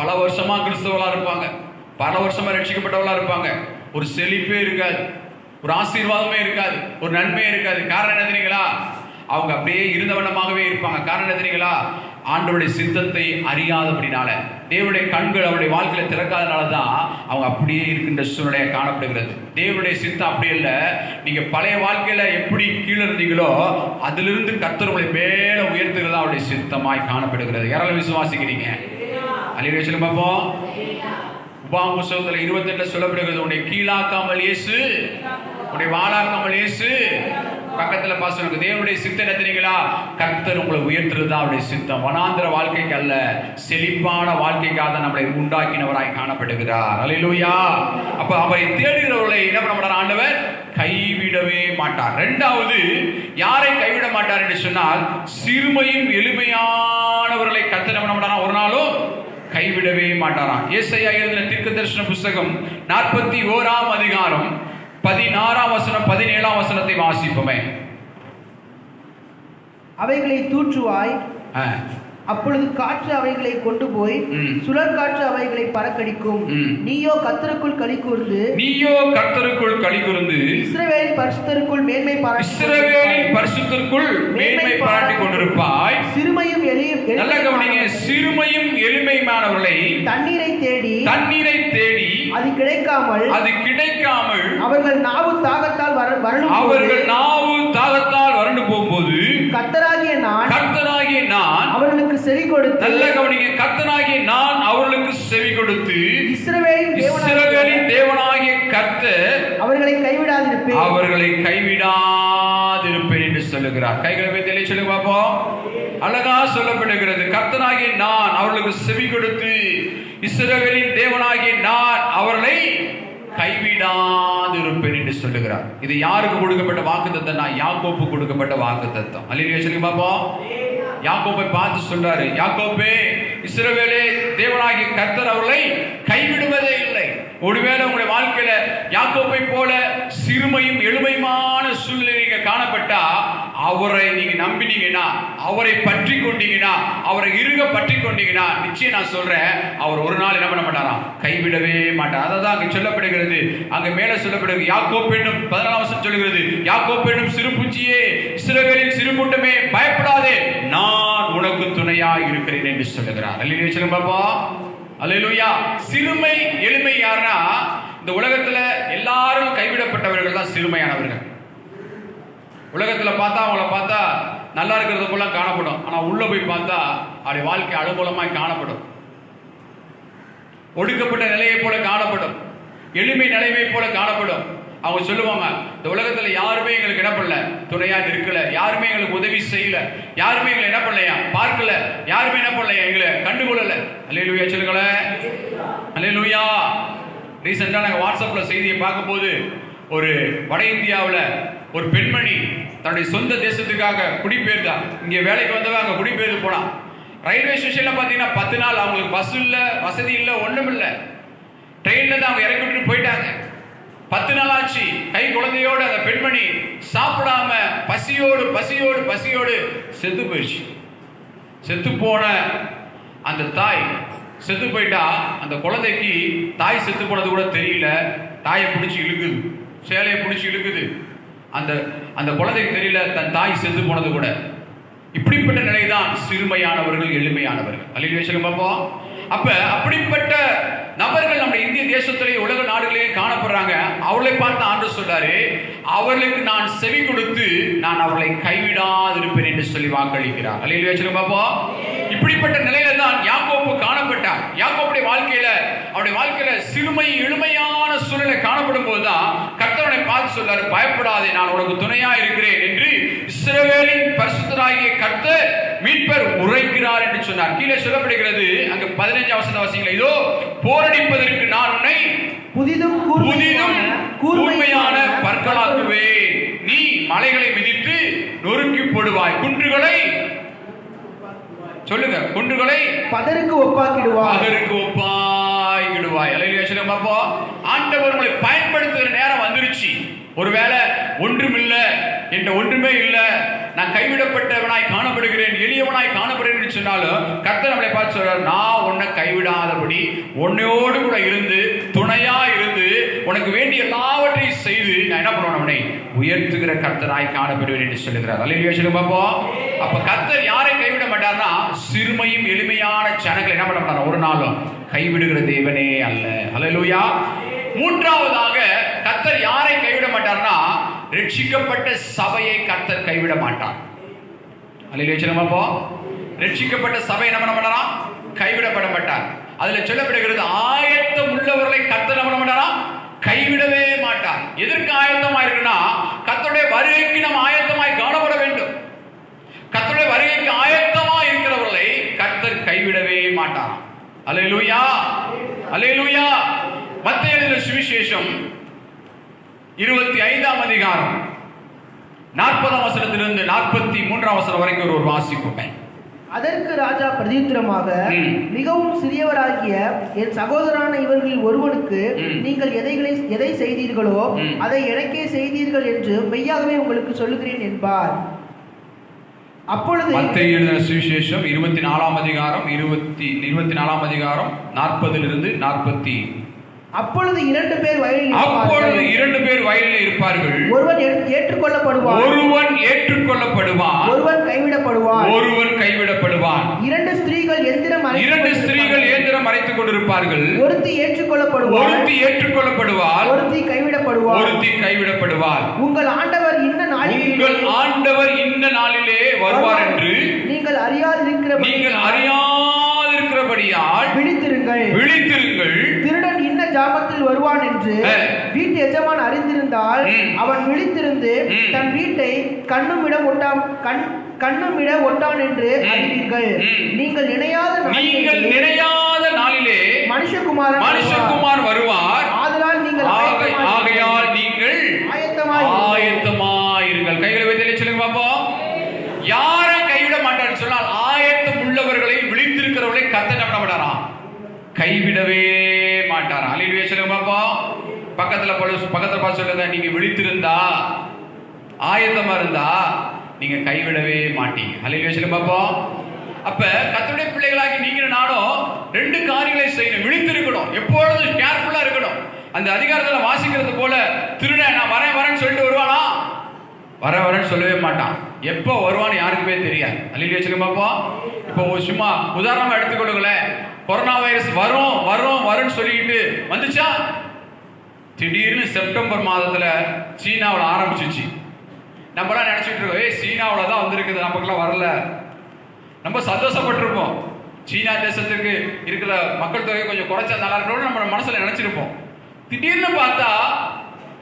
பல வருஷமா கிறிஸ்தவர்களா இருப்பாங்க, பல வருஷமா ரட்சிக்கப்பட்டவர்களா இருப்பாங்க, ஒரு செழிப்பே இருக்காது, ஒரு ஆசீர்வாதமே இருக்காது, ஒரு நன்மையே இருக்காது. காரணம் என்ன தெரியுங்களா, அவங்க அப்படியே இருந்தவண்ணமாகவே இருப்பாங்க. காரணம் என்ன தெரியுங்களா, ஆண்டவருடைய சித்தத்தை அறியாதபடினால, தேவனுடைய கண்கள் அவருடைய வாழ்க்கையில திறக்காதனால தான் அவங்க அப்படியே இருக்கின்ற சூழ்நிலையை காணப்படுகிறது. தேவனுடைய சித்தம் அப்படி இல்லை. நீங்க பழைய வாழ்க்கையில எப்படி கீழே இருந்தீங்களோ அதிலிருந்து கர்த்தர் உங்களை மேல உயர்த்துகிறதா அவருடைய சித்தமாய் காணப்படுகிறது. யாராலும் விசுவாசிக்கிறீங்க? அல்லேலூயா சொல்லுங்க பாப்போம். உபாகம புத்தகத்துல 28 சொல்லப்படுகிறது, உன்னை கீழாக்காமல் இயேசு, உன்னை வாழாக்காமல் இயேசு. பக்கத்துல பாசனுக்கு தேவனுடைய சித்தம் தெரியுங்களா, கர்த்தர் உங்களை உயர்த்துறது தான் அவருடைய சித்தம். வனாந்திர வாழ்க்கைக்கு அல்ல, செழிப்பான வாழ்க்கைக்காக நம்மளை உண்டாக்கினவராய் காணப்படுகிறார். அல்லேலூயா. அப்ப அவரை தேடுகிறவர்களை என்ன பண்ண மாட்டார், ஆண்டவர் கைவிடவே மாட்டார். இரண்டாவது, யாரை கைவிட மாட்டார் என்று சொன்னால், சிறுமையும் எளிமையானவர்களை கர்த்தர் பண்ண மாட்டாரா, ஒரு நாளும் கைவிடவே மாட்டாராம். ஏசாயா எழுதின தீர்க்கதரிசன புத்தகம் 41ஆம் அதிகாரம் 16ஆம் வசனம் 17ஆம் வசனத்தை வாசிப்போமே. அவைகளை தூற்றுவாய், அப்பொழுது காற்று அவைகளை கொண்டு போய் சுழற் காற்று அவைகளை பறக்கடிக்கும். நீயோ கர்த்தருக்குள் களி கூர்ந்து இஸ்ரவேலின் பரிசுத்தருக்குள் மேன்மை பாராட்டிக் கொண்டிருப்பாய். சிறுமையும் எளிமையானவர்களை தண்ணீரை தேடி அது கிடைக்காமல் அவர்கள் நாவு தாகத்தால் வறண்டு போகும்போது கர்த்தராகிய நான் அவர்களுக்கு செவி கொடுத்து, நல்ல கவனிங்க, கர்த்தராகிய நான் அவர்களுக்கு செவி கொடுத்து இஸ்ரவேலின் தேவனாகிய கர்த்தர் அவர்களை கைவிடாதிருப்பேன் என்று சொல்லுகிறார். கைகளை வைத்து சொல்லுங்க பாப்போம். அழகா சொல்லப்படுகிறது, கர்த்தராகிய நான் அவர்களுக்கு செவி கொடுத்து இஸ்ரவேலின் தேவனாகிய நான் அவர்களை கைவிடாதிருப்பேன் என்று சொல்லுகிறார். இது யாருக்கு கொடுக்கப்பட்ட வாக்குத்தத்தம்னா, யாக்கோபு கொடுக்கப்பட்ட வாக்குத்தத்தம். அல்லேலூயா சொல்லுங்க பாப்போம். யாக்கோபை பார்த்து சொல்றாரு, யாக்கோபே, இஸ்ரவேலே, தேவனாகிய கர்த்தர் அவர்களை கைவிடுவதே இல்லை. ஒருவேளை உங்களுடைய வாழ்க்கையில யாக்கோபை போல சிறுமையும் எளிமையுமான சூழ்நிலை நீங்க காணப்பட்டா, அவரை நீங்க நம்பினீங்கன்னா, அவரை பற்றி கொண்டீங்கன்னா, அவரை இறுக பற்றி கொண்டீங்கன்னா, நிச்சயம் நான் சொல்றேன், அவர் ஒரு நாள் என்ன பண்ண மாட்டாராம், கைவிடவே மாட்டார். அதான் அங்க சொல்லப்படுகிறது, அங்க மேல சொல்லப்படுகிறது, யாக்கோபு என்னும் 14ஆம் வசனம் சொல்லுகிறது, யாக்கோபு என்னும் சிறு பூச்சியே, இஸ்ரவேலின் சிறு கூட்டமே, பயப்படாதே, நான் உனக்கு துணையாய் இருக்கிறேன் என்று சொல்லுகிறார். அல்லேலூயா சொல்லுங்க பாப்பா. அல்லேலூயா. சிறுமை எளிமை யாருன்னா, இந்த உலகத்துல எல்லாரும் கைவிடப்பட்டவர்கள் தான் சிறுமையானவர்கள். உலகத்துல பார்த்தா அவங்கள பார்த்தா நல்லா இருக்கிறது போல காணப்படும், ஆனா உள்ள போய் பார்த்தா அவருடைய வாழ்க்கை அனுகூலமாய் காணப்படும், ஒடுக்கப்பட்ட நிலையை போல காணப்படும், எளிமை நிலைமை போல காணப்படும். அவங்க சொல்லுவாங்க, இந்த உலகத்துல யாருமே எங்களுக்கு என்ன பண்ணல, துணையா இருக்கல, யாருமே எங்களுக்கு உதவி செய்யல, யாருமே எங்களை என்ன பண்ணலையா பார்க்கல, யாருமே என்ன பண்ணலையா எங்களை கண்டுகொள்ளல. அல்லேலூயா சொல்லுங்களேன். அல்லேலூயா. ரீசெண்டா நாங்க வாட்ஸ்அப்ல செய்தியை பார்க்கும்போது ஒரு வட இந்தியாவில் ஒரு பெண்மணி தன்னுடைய சொந்த தேசத்துக்காக குடிபெயர்ந்தா. இங்கே வேலைக்கு வந்தவங்க அங்கே குடிபெயர்ந்து போனா. ரயில்வே ஸ்டேஷன்ல பார்த்தீங்கன்னா 10 நாள் அவங்களுக்கு பஸ் இல்லை, வசதி இல்லை, ஒன்றும் இல்லை. ட்ரெயின்ல தான் அவங்க இறக்கி விட்டு போயிட்டாங்க. 10 நாள் ஆச்சு. கை குழந்தையோடு அந்த பெண்மணி சாப்பிடாம பசியோடு செத்து போயிடுச்சு. செத்து போன அந்த தாய் செத்து போயிட்டா. அந்த குழந்தைக்கு தாய் செத்து போனது கூட தெரியல. தாயை பிடிச்சி இழுக்குது, சேலையை பிடிச்சி இழுக்குது. அந்த குழந்தைக்கு தெரியல தன் தாய் செத்து போனது கூட. இப்படிப்பட்ட நிலைதான் சிறுமையானவர்கள், எளிமையானவர்கள். அல்லேலூயா பார்ப்போம். அப்ப அப்படிப்பட்ட நபர்கள் நம்ம இந்திய தேசத்திலேயே உலக நாடுகளிலே காணப்படுறாங்க. அவர்களை பார்த்து ஆண்டவர் சொல்றாரு, அவர்களுக்கு நான் செவி கொடுத்து நான் அவர்களை கைவிடாதிருப்பேன் என்று சொல்லி வாக்களிக்கிறார். அல்லேலூயா பார்ப்போம். இப்படிப்பட்ட நிலையில தான் யாக்கோபு காணப்பட்டார். யாக்கோபுடைய வாழ்க்கையில சிறுமை எளிமையான சூழ்நிலை காணப்படும் போதுதான் கர்த்தரை பார்த்து சொல்றாரு, பயப்படாதே, நான் உனக்கு துணையா இருக்கிறேன் என்று இஸ்ரவேலின் பரிசுத்தராகிய கர்த்தர் மீட்பர் உரைக்கிறார் என்று சொன்னார். கீழே சொல்லப்படுகிறது, அங்க 15 வசனம் வாசிங்களா. இதோ போரடிப்பதற்கு நான் உன்னை புதிதும் கூர்மையான பற்களாக்குவேன். நீ மலைகளை மிதித்து நொறுக்கி போடுவாய், குன்றுகளை சொல்லுங்க, குன்றுகளை பதருக்கு ஒப்பாக்கிடுவாய். ஆண்டவர் உங்களை பயன்படுத்துகிற நேரம் வந்துருச்சு. ஒருவேளை ஒன்றுமில்லை என்ற ஒன்றுமே இல்லை, நான் கைவிடப்பட்டவனாய் காணப்படுகிறேன், எளியவனாய் காணப்படுகிறேன் என்று சொன்னாலும் கர்த்தர் நம்மளை பார்த்து சொல்றார், நான் உன்னை கைவிடாதபடி உன்னையோடு கூட இருந்து துணையா இருந்து உனக்கு வேண்டிய எல்லாவற்றையும் செய்து நான் என்ன பண்ணுவேன், அவனை உயர்த்துகிற கர்த்தராய் காணப்படுவேன் என்று சொல்லுகிறார். அல்லேலூயா பார்ப்போம். அப்ப கர்த்தர் யாரை கைவிட மாட்டார்னா, சிறுமையும் எளிமையான ஜனங்களை என்ன பண்ண மாட்டார், ஒரு நாளும் கைவிடுகிற தேவனே அல்ல. அல்லேலூயா. மூன்றாவதாக கர்த்தர் யாரை கைவிட மாட்டார்னா, ரட்சிக்கப்பட்ட சபையை கர்த்தர் கைவிட மாட்டார். அல்லேலூயா பார்ப்போம். ரட்சிக்கப்பட்ட சபை என்ன பண்ண மாட்டாரா, கைவிடப்பட மாட்டார். அதுல சொல்லப்படுகிறது, ஆயத்தம் உள்ளவர்களை கர்த்தர் என்ன பண்ண மாட்டாரா, கைவிடவே மாட்டார். எதற்கு ஆயத்தமா இருக்குன்னா, கர்த்தருடைய வருகைக்கு நாம் ஆயத்தமாய் காணப்பட வேண்டும். கர்த்தருடைய வருகைக்கு ஆயத்தமா இருக்கிறவர்களை கர்த்தர் கைவிடவே மாட்டார். அல்லேலூயா, அல்லேலூயா. மத்தேயு எழுதின சுவிசேஷம் 25ஆம் அதிகாரம் 40ஆம் வசனத்திலிருந்து 43ஆம் வசனம் வரைக்கும் ஒரு வாசிப்போம். அதற்கு ராஜா பிரதியுத்தரமாக, மிகவும் சிறியவராகிய என் சகோதரனான இவர்களில் ஒருவனுக்கு நீங்கள் எதை செய்தீர்களோ அதை எனக்கே செய்தீர்கள் என்று மெய்யாகவே உங்களுக்கு சொல்லுகிறேன் என்பார். அப்பொழுது மத்தேயு எழுதின சுவிசேஷம் 24ஆம் அதிகாரம் 40லிருந்து 40. அப்பொழுது 2 பேர் வயலில் இருப்பார்கள். ஒருவன் ஏற்றுக்கொள்ளப்படுவான், ஒருவன் கைவிடப்படுவான். 2 ஸ்திரீகள் எந்திரம் அரைத்துக் கொண்டிருப்பார்கள். ஒருத்தி ஏற்றுக்கொள்ளப்படுவாள், ஒருத்தி கைவிடப்படுவாள். உங்கள் ஆண்டவர் இன்ன நாளிலே வருவார் என்று நீங்கள் அறியாதிருக்கிறபடியால் விழித்திருங்கள். திருடன் இன்ன ஜாமத்தில் வருவான் என்று வீட்டு எஜமான் அறிந்திருந்தால் அவன் விழித்திருந்து தன் வீட்டை கண்ணுமிட ஒட்டான் என்று அறிவீர்கள். நீங்கள் நினையாத நாளிலே மனுஷகுமாரன் வருவார். ஆகையால் நீங்கள் ஆயத்தமாயிருங்கள். கைகளை வைத்து சொல்லுங்க பாப்போம். யாரை கைவிட மாட்டார் சொன்னால், ஆயத்தம் உள்ளவர்களை, விழித்திருக்கிறவர்களை கர்த்தர் என்ன பண்ண மாட்டாராம், கைவிடவே மாட்டாராம். அல்லேலூயா சொல்லுங்க பாப்போம். பக்கத்துல பார்த்து சொல்லுங்க, நீங்க விழித்திருந்தா, ஆயத்தமா இருந்தா நீங்க கைவிடவே மாட்டீங்க. அல்லேலூயா சொல்லுங்க பாப்போம். அப்ப கர்த்தருடைய பிள்ளைகளாகி நீங்க நானும் 2 காரியங்களை செய்யணும். விழித்திருக்கணும், எப்பொழுதும் கேர்ஃபுல்லா இருக்கணும். அந்த அதிகாரத்துல வாசிக்கிறது போல திருடன் நான் வரேன்னு சொல்லிட்டு வருவானா, வரேன்னு சொல்லவே மாட்டான். எப்போ வருவான்னு யாருக்குமே தெரியாது. அல்லேலூயா சொல்லுங்க பாப்போம். இப்போ சும்மா உதாரணமா எடுத்துக்கொள்ளுங்களேன். கொரோனா வைரஸ் வரும்னு சொல்லிட்டு வந்துச்சா, திடீர்னு செப்டம்பர் மாதத்துல சீனாவில் ஆரம்பிச்சிச்சு. நம்மளாம் நினைச்சிட்டு இருக்கோம், சீனாவில் தான் வந்திருக்குது, நமக்குலாம் வரல. ரொம்ப சந்தோஷப்பட்டிருப்போம். சீனா தேசத்துக்கு இருக்கிற மக்கள் தொகை கொஞ்சம் குறைச்சா நல்லா இருக்கணும்னு நம்ம மனசுல நினைச்சிருப்போம். திடீர்னு பார்த்தா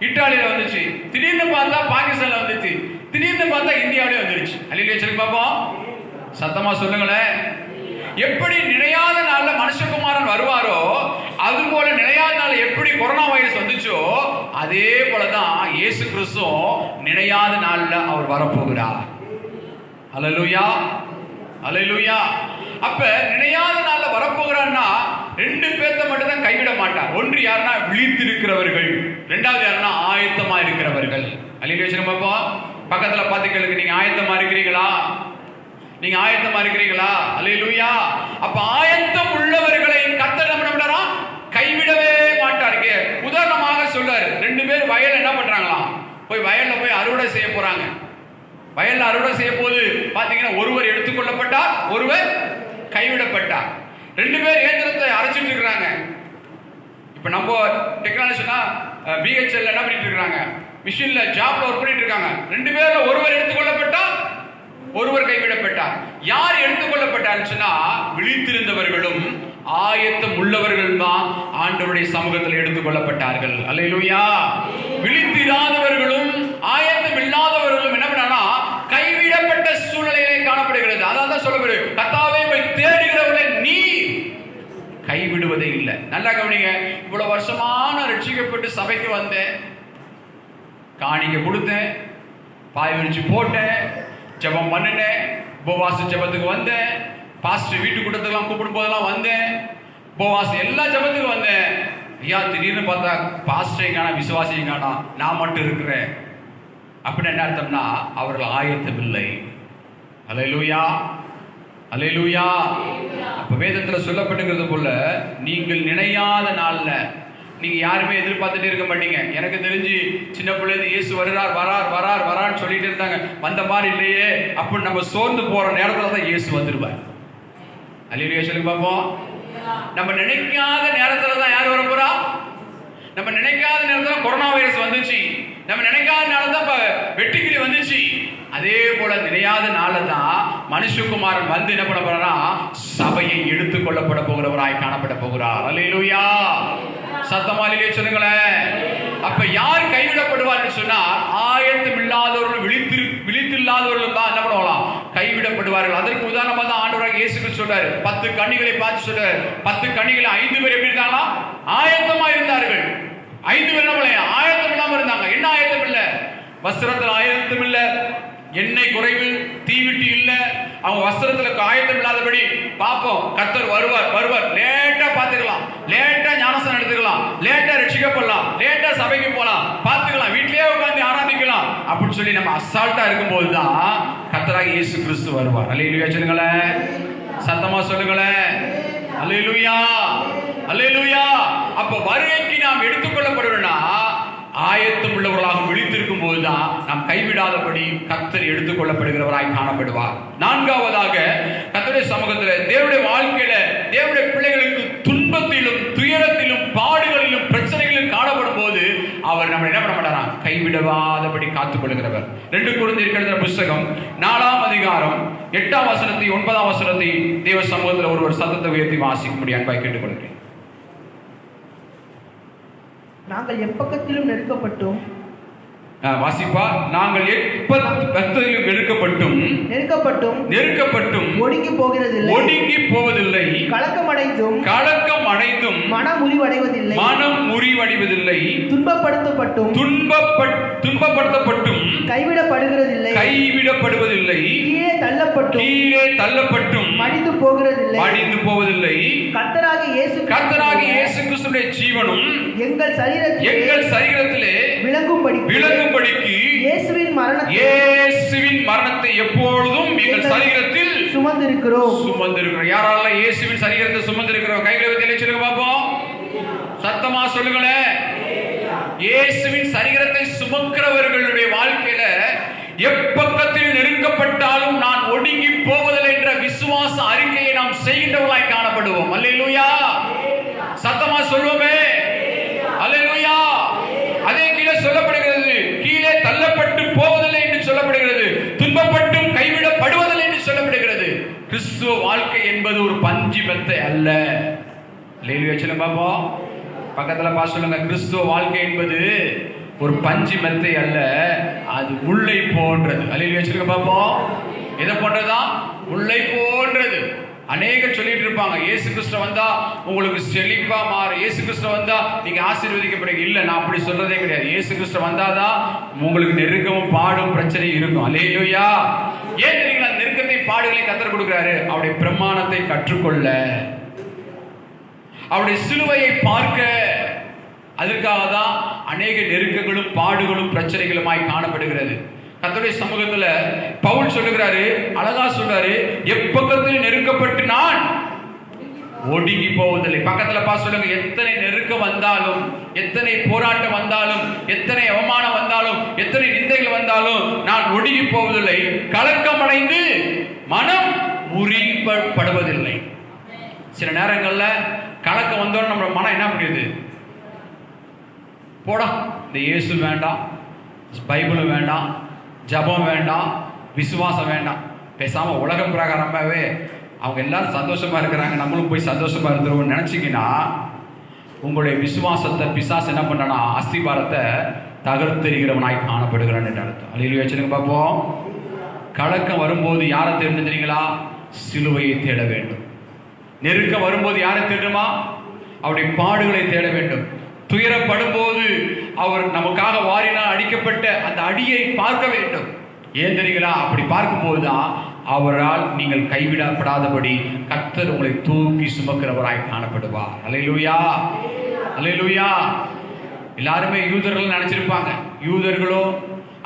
இத்தாலியில வந்துச்சு, திடீர்னு பார்த்தா பாகிஸ்தான்ல வந்துச்சு, திடீர்னு பார்த்தா இந்தியாவிலே வந்துருச்சு. அல்லேலூயா சொல்லி பார்ப்போம். சத்தமா சொல்லுங்களேன். எப்படி நினையாத நாள்ல மனுஷகுமாரன் வருவாரோ, அது போல நினையாத நாள் எப்படி கொரோனா வைரஸ் வந்துச்சோ, அதே போலதான் இயேசு கிறிஸ்து நினையாத நாள்ல அவர் வரப்போகிறார். அல்லேலூயா, அல்லேலூயா. அப்ப நினையாத நாள்ல வரப்போகிறான்னா ரெண்டு பேர்த்த மட்டும் தான் கைவிட மாட்டார். ஒன்று யாருன்னா விழித்திருக்கிறவர்கள், இரண்டாவது யாருன்னா ஆயத்தமா இருக்கிறவர்கள். அல்லேலூயா. பக்கத்துல பார்த்து கேளுங்க, நீங்க ஆயத்தமா இருக்கிறீங்களா? நீங்க ஆயத்தமா இருக்கிறீங்களா? அல்லேலூயா. அப்ப ஆயத்தம் உள்ளவர்களை கர்த்தர் என்ன பண்றாரா? கைவிடவே மாட்டாருங்க. உதாரணமாக சொல்றாரு, ரெண்டு பேர் வயல்ல என்ன பண்றாங்களாம்? போய் வயல்ல போய் அறுவடை செய்ய போறாங்க. வயல்ல அறுவடை செய்ய போது பாத்தீங்கன்னா ஒருவர் எடுத்துக்கொள்ளப்பட்டார், ஒருவர் கைவிடப்பட்டார். ரெண்டு பேர் இயந்திரத்தை அரைச்சிட்டு இருக்காங்க. இப்ப நம்ம டெக்னாலஜினா பிஹெச்எல் என்ன பண்ணிட்டு இருக்காங்க? மிஷின்ல ஜாப்ல ஒர்க் பண்ணிட்டு இருக்காங்க. ரெண்டு பேர்ல ஒருவர் எடுத்துக்கொள்ளப்பட்டார், ஒருவர் கைவிடப்பட்டார். யார் எடுத்துக்கொள்ளப்பட்டாருன்னா விழித்திருந்தவர்களும் ஆயத்தம் உள்ளவர்கள் தான் ஆண்டவருடைய சமூகத்தில் எடுத்துக்கொள்ளப்பட்டார்கள். அல்லேலூயா. விழித்திராதவர்களும் ஆயத்தம் இல்லாதவர்களும் என்ன பண்ணா கைவிடப்பட்ட சூழ்நிலையிலே காணப்படுகிறது. அதான் சொல்லப்படுது, கர்த்தாவே தேடுகிறவர்களை நீ கைவிடுவதே இல்லை. நல்லா கவனிங்க. இவ்வளவு வருஷமான ரட்சிக்கப்பட்டு சபைக்கு வந்தேன், காணிக்க கொடுத்தேன், பாய் விரிச்சு போட்டேன், ஜெபம் பண்ணினேன், உபவாச ஜெபத்துக்கு வந்தேன், பாஸ்டர் வீட்டு கூட்டத்துக்கெல்லாம் கூப்பிடும் போதெல்லாம் வந்தேன், உபவாசம் எல்லா ஜெபத்துக்கும் வந்தேன். ஐயா திடீர்னு பார்த்தா பாஸ்டரையும் காணா, விசுவாசியும் காணா, நான் மட்டும் இருக்கிறேன் அப்படின்னு என்ன அர்த்தம்னா அவர்கள் ஆயத்தம் இல்லை. அல்லேலூயா, அல்லேலூயா. அப்ப வேதத்துல சொல்லப்பட்டுங்கிறது போல நீங்கள் நினையாத நாள்ல நீங்க யாருமே எதிர்பார்த்துட்டு இருக்க மாட்டீங்க. எனக்கு தெரிஞ்சு சின்ன பிள்ளைங்க இயேசு வரார் வரார் வரார் வரான்னு சொல்லிட்டு இருந்தாங்க, வந்த மாதிரி இல்லையே அப்படின்னு நம்ம சோர்ந்து போற நேரத்துல தான் இயேசு வந்துருவார். அல்லேலூயா சொல்லுங்க பாப்போம். நம்ம நினைக்காத நேரத்துல தான் யார் வர போறா? நம்ம நினைக்காத நேரத்துல கொரோனா வைரஸ் வந்துச்சு, நம்ம நினைக்காத நேரம் தான் வெட்டுக்கிளி வந்துச்சு. அதே போல நினையாத நாள தான் மனுஷகுமாரன் வந்து என்ன பண்ண போறாரா? சபையை எடுத்துக் கொள்ளப்பட போகிறவராய் காணப்பட போகிறார். அல்லேலூயா. சத்தமாலிலே சொல்லுங்களேன். அப்ப யார் கைவிடப்படுவார்கள் சொன்னால் ஆயத்தம் இல்லாதவர்கள், விழித்தில்லாதவர்கள் தான் என்ன பண்ணுவாங்களாம்? கைவிடப்படுவார்கள். அதற்கு உதாரணமா தான் ஆண்டவராகிய இயேசு கிறிஸ்து சொல்றாரு. 10 கன்னிகளை பார்த்து சொல்றாரு. 10 கன்னிகளை 5 பேர் எப்படி இருந்தாங்களா? ஆயத்தமா இருந்தார்கள். 5 பேர் நம்மளே ஆயத்தம் இல்லாம இருந்தாங்க. என்ன ஆயத்தம் இல்ல? வஸ்திரத்தில் ஆயத்தம் இல்ல, எண்ணெய் குறைவு, தீவிட்டி இல்ல, அவங்க வஸ்திரத்துல ஆயத்தம் இல்லாதபடி பாப்போம். கர்த்தர் வருவார் வருவார், லேட்டா பாத்துக்கலாம், லேட்டா ஞானஸ்தானம் எடுத்துக்கலாம், லேட்டா ரட்சிக்கப்படலாம், லேட்டா சபைக்கு போலாம், பாத்துக்கலாம், வீட்லயே உட்கார்ந்து ஆராதிக்கலாம் அப்படின்னு சொல்லி நம்ம அசால்ட்டா இருக்கும்போது தான் கர்த்தராகிய இயேசு கிறிஸ்து வருவார். அல்லேலூயா சொல்லுங்களேன், சத்தமா சொல்லுங்களேன். அல்லேலூயா, அல்லேலூயா. அப்ப வருகைக்கு நாம் எடுத்துக்கொள்ளப்படுவோம்னா ஆயத்தம் உள்ளவர்களாக விழித்திருக்கும் போதுதான் நாம் கைவிடாதபடி கர்த்தர் எடுத்துக்கொள்ளப்படுகிறவராய் காணப்படுவார். நான்காவதாக கர்த்தருடைய சமூகத்தில் தேவனுடைய வாழ்க்கையில தேவனுடைய பிள்ளைகளுக்கு துன்பத்திலும் துயரத்திலும் பாடுகளிலும் பிரச்சனைகளிலும் காணப்படும் போது அவர் நம்ம என்ன பண்ண மாட்டாரா? கைவிடாதபடி காத்துக் கொள்கிறவர். 2 கொரிந்தியர் எழுதின புத்தகம் 4ஆம் அதிகாரம் 8ஆம் வசனத்தை 9ஆம் வசனத்தை தேவ சமூகத்தில் ஒருவர் சத்தத்தை உயர்த்தி வாசிக்கும்படி அன்பாய் கேட்டுக்கொள்கிறேன். நாங்கள் எப்பக்கத்திலும் நெருக்கப்பட்டும் வாசிப்பா. நாங்கள் எப்பக்கத்திலும் நெருக்கப்பட்டும் ஒடுங்கி போவதில்லை, கலக்கம் அடைந்தும் மனம் முறிவடைவதில்லை, துன்பப்படுத்தப்பட்டும் கைவிடப்படுவதில்லை, கீழே தள்ளப்பட்டும் மடிந்து போவதில்லை. கர்த்தராகிய இயேசு கிறிஸ்துவின் ஜீவனும் எங்கள் சரீரத்திலே விளங்கும்படிக்கு இயேசுவின் மரணத்தை எப்பொழுதும் எங்கள் சரீரத்தில் சுமந்திருக்கிறோம். யாரெல்லாம் இயேசுவின் சரீரத்தை சுமந்திருக்கிறோம்? கைகளை வைத்து சொல்லுங்க பாப்போம், சத்தமா சொல்லுங்களேன். இயேசுவின் சரீரத்தை சுமக்கிறவர்களுடைய வாழ்க்கையில எப்பக்கத்தில் நெருக்கப்பட்டாலும் நான் ஒடுங்கி போவதில்லை என்ற விசுவாச அறிக்கையை நாம் செய்கின்றவர்களாய் காணப்படுவோம். அல்லேலூயா, சத்தமா சொல்லுவோமே. அல்லேலூயா. அதே கீழே சொல்லப்படுகிறது, கீழே தள்ளப்பட்டு போவதில்லை என்று சொல்லப்படுகிறது, துன்பப்பட்டும் கைவிடப்படுவதில்லை என்று சொல்லப்படுகிறது. கிறிஸ்துவ வாழ்க்கை என்பது ஒரு பஞ்சு மெத்தை அல்ல. அல்லேலூயா சொல்லுங்க பாப்போம். பக்கத்துல பாஸ் சொல்லுங்க, கிறிஸ்துவ வாழ்க்கை என்பது ஒரு பஞ்சு மெத்தை அல்ல, அது முல்லை போன்றது. அல்லேலூயா சொல்லுங்க பாப்போம். எதை போன்றதா? முல்லை போன்றது. அநேகர் சொல்லிட்டு இருப்பாங்க, இயேசு கிறிஸ்து வந்தா உங்களுக்கு செழிப்பா மாறும், இயேசு கிறிஸ்து வந்தா நீங்க ஆசீர்வதிக்கப்படுங்க. இல்ல, நான் அப்படி சொல்றதே கிடையாது. இயேசு கிறிஸ்து வந்தாதான் உங்களுக்கு நெருக்கமும் பாடும் பிரச்சனையும் இருக்கும். அல்லேலூயா. ஏன் தெரியுங்களா? நெருக்கத்தை பாடுகளை கத்தர் கொடுக்கிறாரு, அவருடைய பிரமாணத்தை கற்றுக்கொள்ள, அவருடைய சிலுவையை பார்க்க. அதற்காக தான் அநேக நெருக்கங்களும் பாடுகளும் பிரச்சனைகளுமாய் காணப்படுகிறது. கர்த்தருடைய சமூகத்துல பவுல் சொல்லுகிறாரு, அழகா சொல்றாரு, எப்பக்கத்தில் நெருக்கப்பட்டு நான் ஒடுங்கி போவதில்லை. பக்கத்துல பா சொல்லுங்க, எத்தனை நெருக்கம் வந்தாலும், எத்தனை போராட்டம் வந்தாலும், எத்தனை அவமானம் வந்தாலும், எத்தனை நிந்தைகள் வந்தாலும் நான் ஒடுங்கி போவதில்லை, கலக்கம் அடைந்து மனம் முறிப்படுவதில்லை. சில நேரங்கள்ல கலக்கம் வந்தோட நம்ம மனம் என்ன பண்ணுது? போடா, இந்த இயேசு வேண்டாம், பைபிளும் வேண்டாம், ஜபம் வேண்டாம், விசுவாசம் வேண்டாம், பேசாம உலக பிரகாரமாவே அவங்க எல்லாரும் சந்தோஷமா இருக்கிறாங்க, நம்மளும் போய் சந்தோஷமா இருந்துருவோம் நினைச்சீங்கன்னா உங்களுடைய விசுவாசத்தை பிசாசு என்ன பண்ணனா, அஸ்திபாரத்தை தகர்த்தெறிகிறவனாய் காணப்படுகிறான் என்று அர்த்தம். அல்லேலூயா சொல்லுங்க பார்ப்போம். கலக்கம் வரும்போது யாரை தேடணும் தெரியுங்களா? சிலுவையை தேட வேண்டும். நெருக்கம் வரும்போது யாரை தேடுமா? அவருடைய பாடுகளை தேட வேண்டும். துயரப்படும் போது அவர் நமக்காக வாரினால் அடிக்கப்பட்ட அந்த அடியை பார்க்க வேண்டும். ஏன் தெரியுங்களா? அப்படி பார்க்கும்போதுதான் அவரால் நீங்கள் கைவிடப்படாதபடி கர்த்தர் உங்களை தூக்கி சுமக்கிறவராய் காணப்படுவார். அல்லேலூயா, அல்லேலூயா. எல்லாருமே யூதர்கள் நினைச்சிருப்பாங்க, யூதர்களோ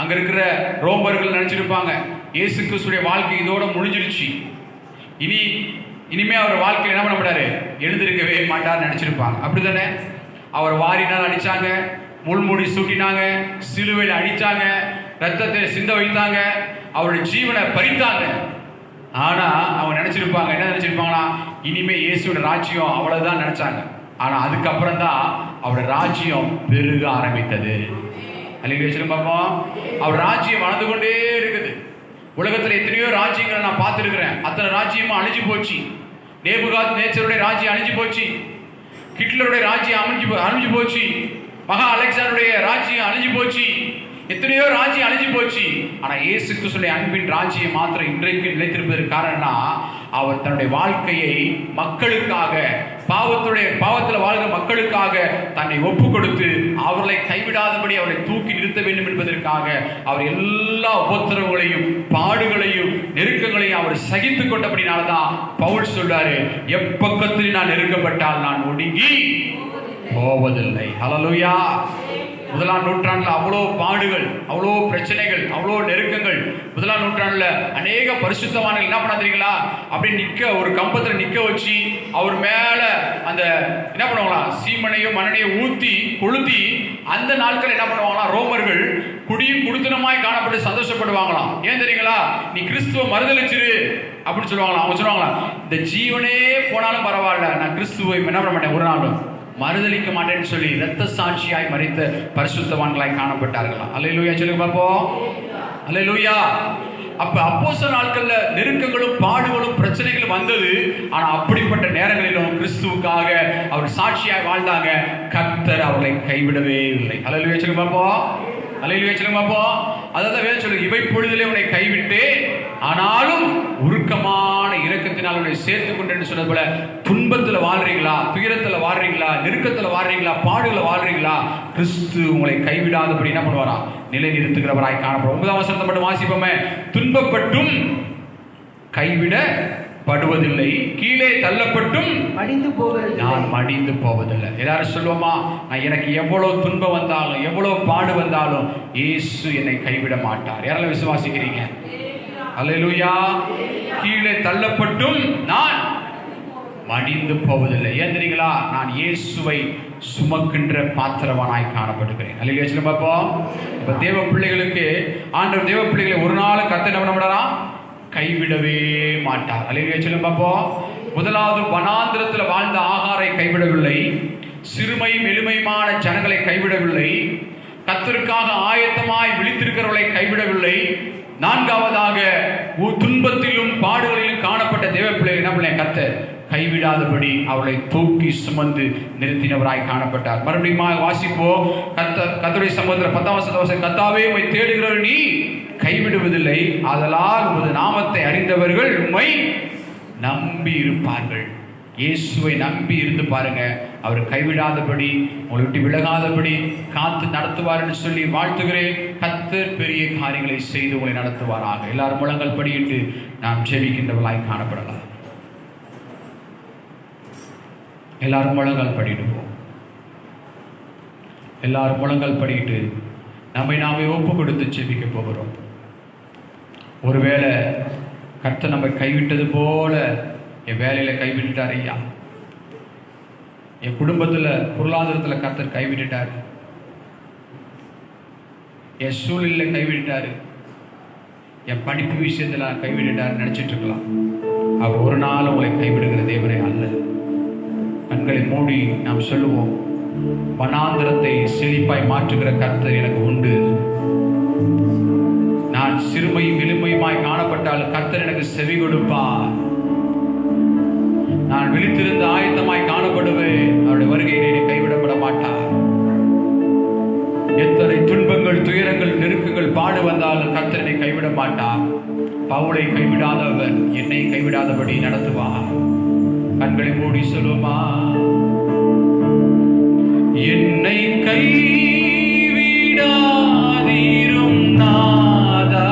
அங்க இருக்கிற ரோமர்கள் நினைச்சிருப்பாங்க, இயேசு கிறிஸ்துடைய வாழ்க்கை இதோட முடிஞ்சிருச்சு, இனிமே அவர் வாழ்க்கையில் என்ன பண்ண மாட்டாரு, எழுந்திருக்கவே மாட்டார் நினைச்சிருப்பாங்க. அப்படித்தானே? அவர் வாரினால் அடிச்சாங்க, முள்முடி சூட்டினாங்க, சிலுவையில் அடிச்சாங்க, ரத்தத்தை சிந்த வைத்தாங்க, அவருடைய ஜீவனை பறித்தாங்க. ஆனா அவங்க நினைச்சிருப்பாங்க, என்ன நினைச்சிருப்பாங்கன்னா, இனிமே இயேசுவோட ராஜ்யம் அவ்வளவுதான் நினைச்சாங்க. ஆனா அதுக்கப்புறம் தான் அவருடைய ராஜ்யம் பெருக ஆரம்பித்தது. அல்லேலூயா பாப்போம். அவர் ராஜ்யம் வளர்ந்து கொண்டே இருக்குது. உலகத்துல எத்தனையோ ராஜ்யங்களை நான் பார்த்திருக்கிறேன், அத்தனை ராஜ்யமும் அழிஞ்சு போச்சு. நேபுகாத் நேச்சருடைய ராஜ்யம் அழிஞ்சு போச்சு, ஹிட்லருடைய ராஜ்யம் அழிஞ்சு போச்சு, மகா அலெக்சாண்டருடைய ராஜ்யம் அழிஞ்சு போச்சு, எத்தனையோ ராஜ்யம் அழிஞ்சு போச்சு. ஆனா இயேசு கிறிஸ்துவின் அன்பின் ராஜ்யம் மாத்திரம் இன்றைக்கு நிலைத்திருப்பதற்கு காரணம்னா, அவர் தன்னுடைய வாழ்க்கையை மக்களுக்காக, பாவத்துல வாழ்கிற மக்களுக்காக தன்னை ஒப்பு கொடுத்து அவர்களை கைவிடாதபடி அவரை தூக்கி நிறுத்த வேண்டும் என்பதற்காக அவர் எல்லா உபத்திரவங்களையும் பாடுகளையும் நெருக்கங்களையும் அவர் சகித்துக் கொண்டபடினால்தான் பவுல் சொல்றாரு, எப்பக்கத்தில் நான் நெருக்கப்பட்டால் நான் ஒடுங்கி போவதில்லை. ஹல்லேலூயா. முதலாம் நூற்றாண்டுல அவ்வளோ பாடுகள், அவ்வளோ பிரச்சனைகள், அவ்வளோ நெருக்கங்கள். முதலாம் நூற்றாண்டுல அநேக பரிசுத்தவான்கள் என்ன பண்ண தெரியுங்களா, அப்படி நிக்க ஒரு கம்பத்துல நிக்க வச்சு அவர் மேல அந்த என்ன பண்ணுவாங்களா, சீமனையோ மண்ணெண்ணையோ ஊத்தி கொளுத்தி அந்த நாட்கள் என்ன பண்ணுவாங்களா, ரோமர்கள் குடியும் குடுத்தனமாய் காணப்பட்டு சந்தோஷப்படுவாங்களாம். ஏன் தெரியுங்களா? நீ கிறிஸ்துவ மறுதலிச்சிரு அப்படின்னு சொல்லுவாங்களா. அவங்க சொல்லுவாங்களா, இந்த ஜீவனே போனாலும் பரவாயில்ல, நான் கிறிஸ்துவை என்ன பண்ண மாட்டேன், ஒரு நாளும் மறுதலிக்க மாட்டேன்னு சொல்லி இரத்த சாட்சியாய் மரித்த பரிசுத்தவான்களாய் காணப்பட்டார்களாம். அல்லேலூயா சொல்லுங்க பாப்போம். அல்லேலூயா. அப்ப அப்போஸ்தலர் நாட்கள்ல நெருக்கங்களும் பாடுகளும் பிரச்சனைகளும் வந்தது. ஆனா அப்படிப்பட்ட நேரங்களிலும் கிறிஸ்துவுக்காக அவர் சாட்சியாய் வாழ்ந்தாங்க. கர்த்தர் அவர்களை கைவிடவே இல்லை. அல்லேலூயா சொல்லுங்க பாப்போம். அல்லேலூயா சொல்லுங்க பாப்போம். அதான் வேதம் சொல்லுது, இவை பொழுதிலே உன்னை கைவிட்டு ஆனாலும் உருக்கமான இரக்கத்தினால் உன்னை சேர்த்துக் கொண்டேன்னு சொன்னது போல, துன்பத்துல வாழ்றீங்களா, துயரத்துல வாழ்றீங்களா, நெருக்கத்துல வாழ்றீங்களா, பாடுகளை வாழ்றீங்களா, கிறிஸ்து உங்களை கைவிடாதபடி என்ன பண்ணுவாரா, நிலை நிறுத்துகிறவராய் காணப்படும். 9ஆம் வசனத்தை மட்டும் வாசிப்போமே. துன்பப்பட்டும் கைவிடப்படுவதில்லை, கீழே தள்ளப்பட்டும் மடிந்து போவதில்லை, நான் மடிந்து போவதில்லை. எல்லாரும் சொல்லுவோமா, எனக்கு எவ்வளவு துன்பம் வந்தாலும் எவ்வளவு பாடு வந்தாலும் இயேசு என்னை கைவிட மாட்டார். யாரெல்லாம் விசுவாசிக்கிறீங்க? அல்லேலூயா. கீழே தள்ளப்பட்டும் நான் மடிந்து போவதில்லை. ஏன் தெரியுங்களா? நான் இயேசுவை சுமக்கின்ற பாத்திரவானாய் காணப்படுகிறேன். அல்லேலூயா சொல்லுங்க பாப்போம். இப்ப தேவ பிள்ளைகளுக்கு ஆண்டவர் தேவ பிள்ளைகளை ஒரு நாள் கர்த்தர் என்ன பண்ண மாட்டாராம், கைவிடவே மாட்டார். அல்லேலூயா சொல்லுங்க பாப்போம். முதலாவது வனாந்திரத்துல வாழ்ந்த ஆகாரை கைவிடவில்லை, சிறுமையும் எளிமையுமான ஜனங்களை கைவிடவில்லை, கர்த்தருக்காக ஆயத்தமாய் விழித்திருக்கிறவர்களை கைவிடவில்லை. நான்காவதாக துன்பத்திலும் பாடுகளிலும் காணப்பட்ட தேவ பிள்ளை என்ன பண்ண கர்த்தர் கைவிடாதபடி அவளை தூக்கி சுமந்து நிறுத்தினவராய் காணப்பட்டார். மறுபடியும் வாசிப்போம். கர்த்தருடைய சமூகத்தில் 10ஆம் வசனம், கர்த்தாவே உம்மை தேடுகிறவர் நீ கைவிடுவதில்லை, ஆதலால் உமது நாமத்தை அறிந்தவர்கள் உம்மை நம்பி இருப்பார்கள். இயேசுவை நம்பி இருந்து பாருங்க. அவர் கைவிடாதபடி, உங்களை விட்டு விலகாதபடி காத்து நடத்துவார் என்று சொல்லி வாழ்த்துகிறேன். கர்த்தர் பெரிய காரியங்களை செய்து உங்களை நடத்துவாராக. எல்லாரும் முழங்கள் படியிட்டு நாம் ஜெபிக்கின்றவர்களாய் காணப்படலாம். எல்லாரும் முழங்கள் படிடுவோம். எல்லாரும் முழங்கள் படிட்டு நம்மை நாமே ஒப்பு கொடுத்து ஜெபிக்க போகிறோம். ஒருவேளை கர்த்தர் நம்மை கைவிட்டது போல என் வேலையில கைவிட்டுட்டார் ஐயா, என் குடும்பத்துல பொருளாதாரத்துல கர்த்தர் கைவிட்டுட்டாரு, என் சூழ்நிலை கைவிட்டுட்டாரு, என் படிப்பு விஷயத்துல கைவிட்டுட்டாரு நினைச்சிட்டு இருக்கலாம். அவர் ஒரு நாள் உங்களை கைவிடுகிற தேவனே அல்ல. கண்களை மூடி நாம் சொல்லுவோம், வனாந்திரத்தை செழிப்பாய் மாற்றுகிற கர்த்தர் எனக்கு உண்டு. நான் சிறுமையும் எளிமையுமாய் காணப்பட்டால் கர்த்தர் எனக்கு செவி கொடுப்பார். நான் விழித்திருந்து ஆயத்தமாய் காணப்படுவேன். அவருடைய வருகையிலே கைவிடப்பட மாட்டார். எத்தனை துன்பங்கள், துயரங்கள், நெருக்கங்கள், பாடு வந்தாலும் கர்த்தரை கைவிட மாட்டார். பவுலை கைவிடாதவர் என்னை கைவிடாதபடி நடத்துவார். கண்களை மூடி சொல்லுமா, என்னை கைவிடாதீரும் நாதா,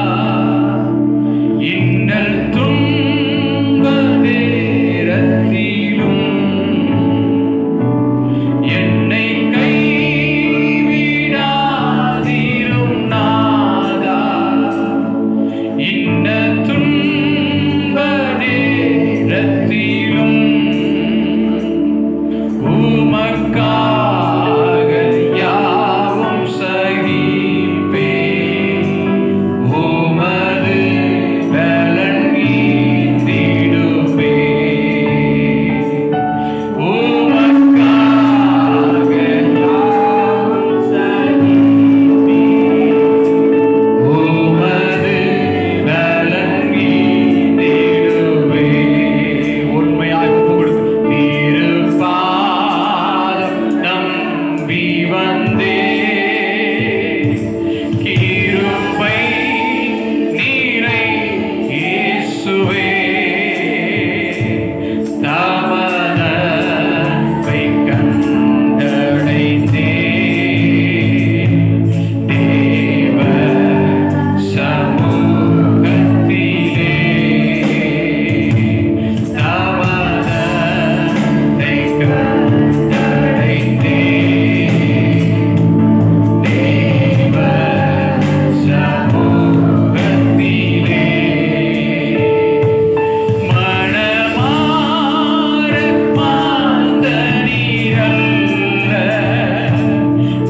இன்னல் துன்ப நேரத்திலும் என்னை கைவிடாதீரும் நாதா, இன்னல் துன்ப நேரத்திலும் உமக்காக யாவும் சகிப்பேன். உமது பலன் ஈந்திடுவேன். உமக்காக யாவும் சகிப்பேன். உமது பலன் ஈந்திடுவேன். உண்மையாய் ஒப்பு கொடுத்து திருப்பாதம் நம்பி வந்தே, கிருபை நீரை இயேசுவே, தமனப்பை கண்டடைந்தே, தேவ சமூகத்திலே தமனப்பை கண்டடைந்தே, தேவ சமூகத்திலே மனமார மாந்தனிரல்ல,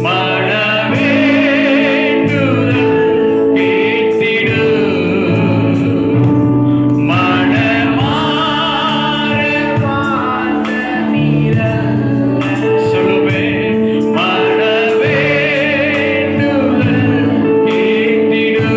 மனவேண்டுதல் கேட்டிடு. மனமார மாந்தனிரல்ல, சொல்லுவேன், மனவேண்டுதல் கேட்டிடு.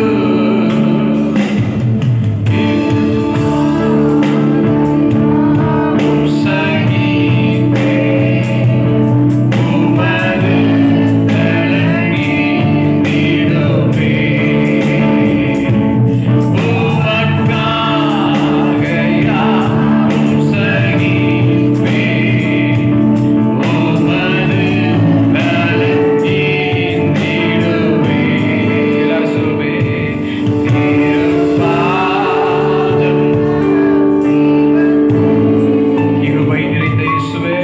கிருபை நிறைந்த இயேசுவே,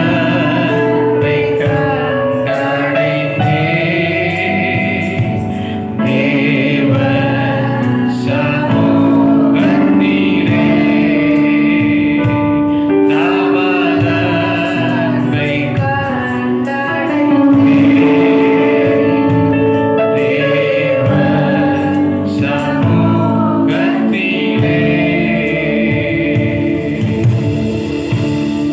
தமனப்பை கண்டடைந்தே, தேவ சமூகத்திலே, தமனப்பை கண்டடைந்தே, தேவ சமூகத்திலே.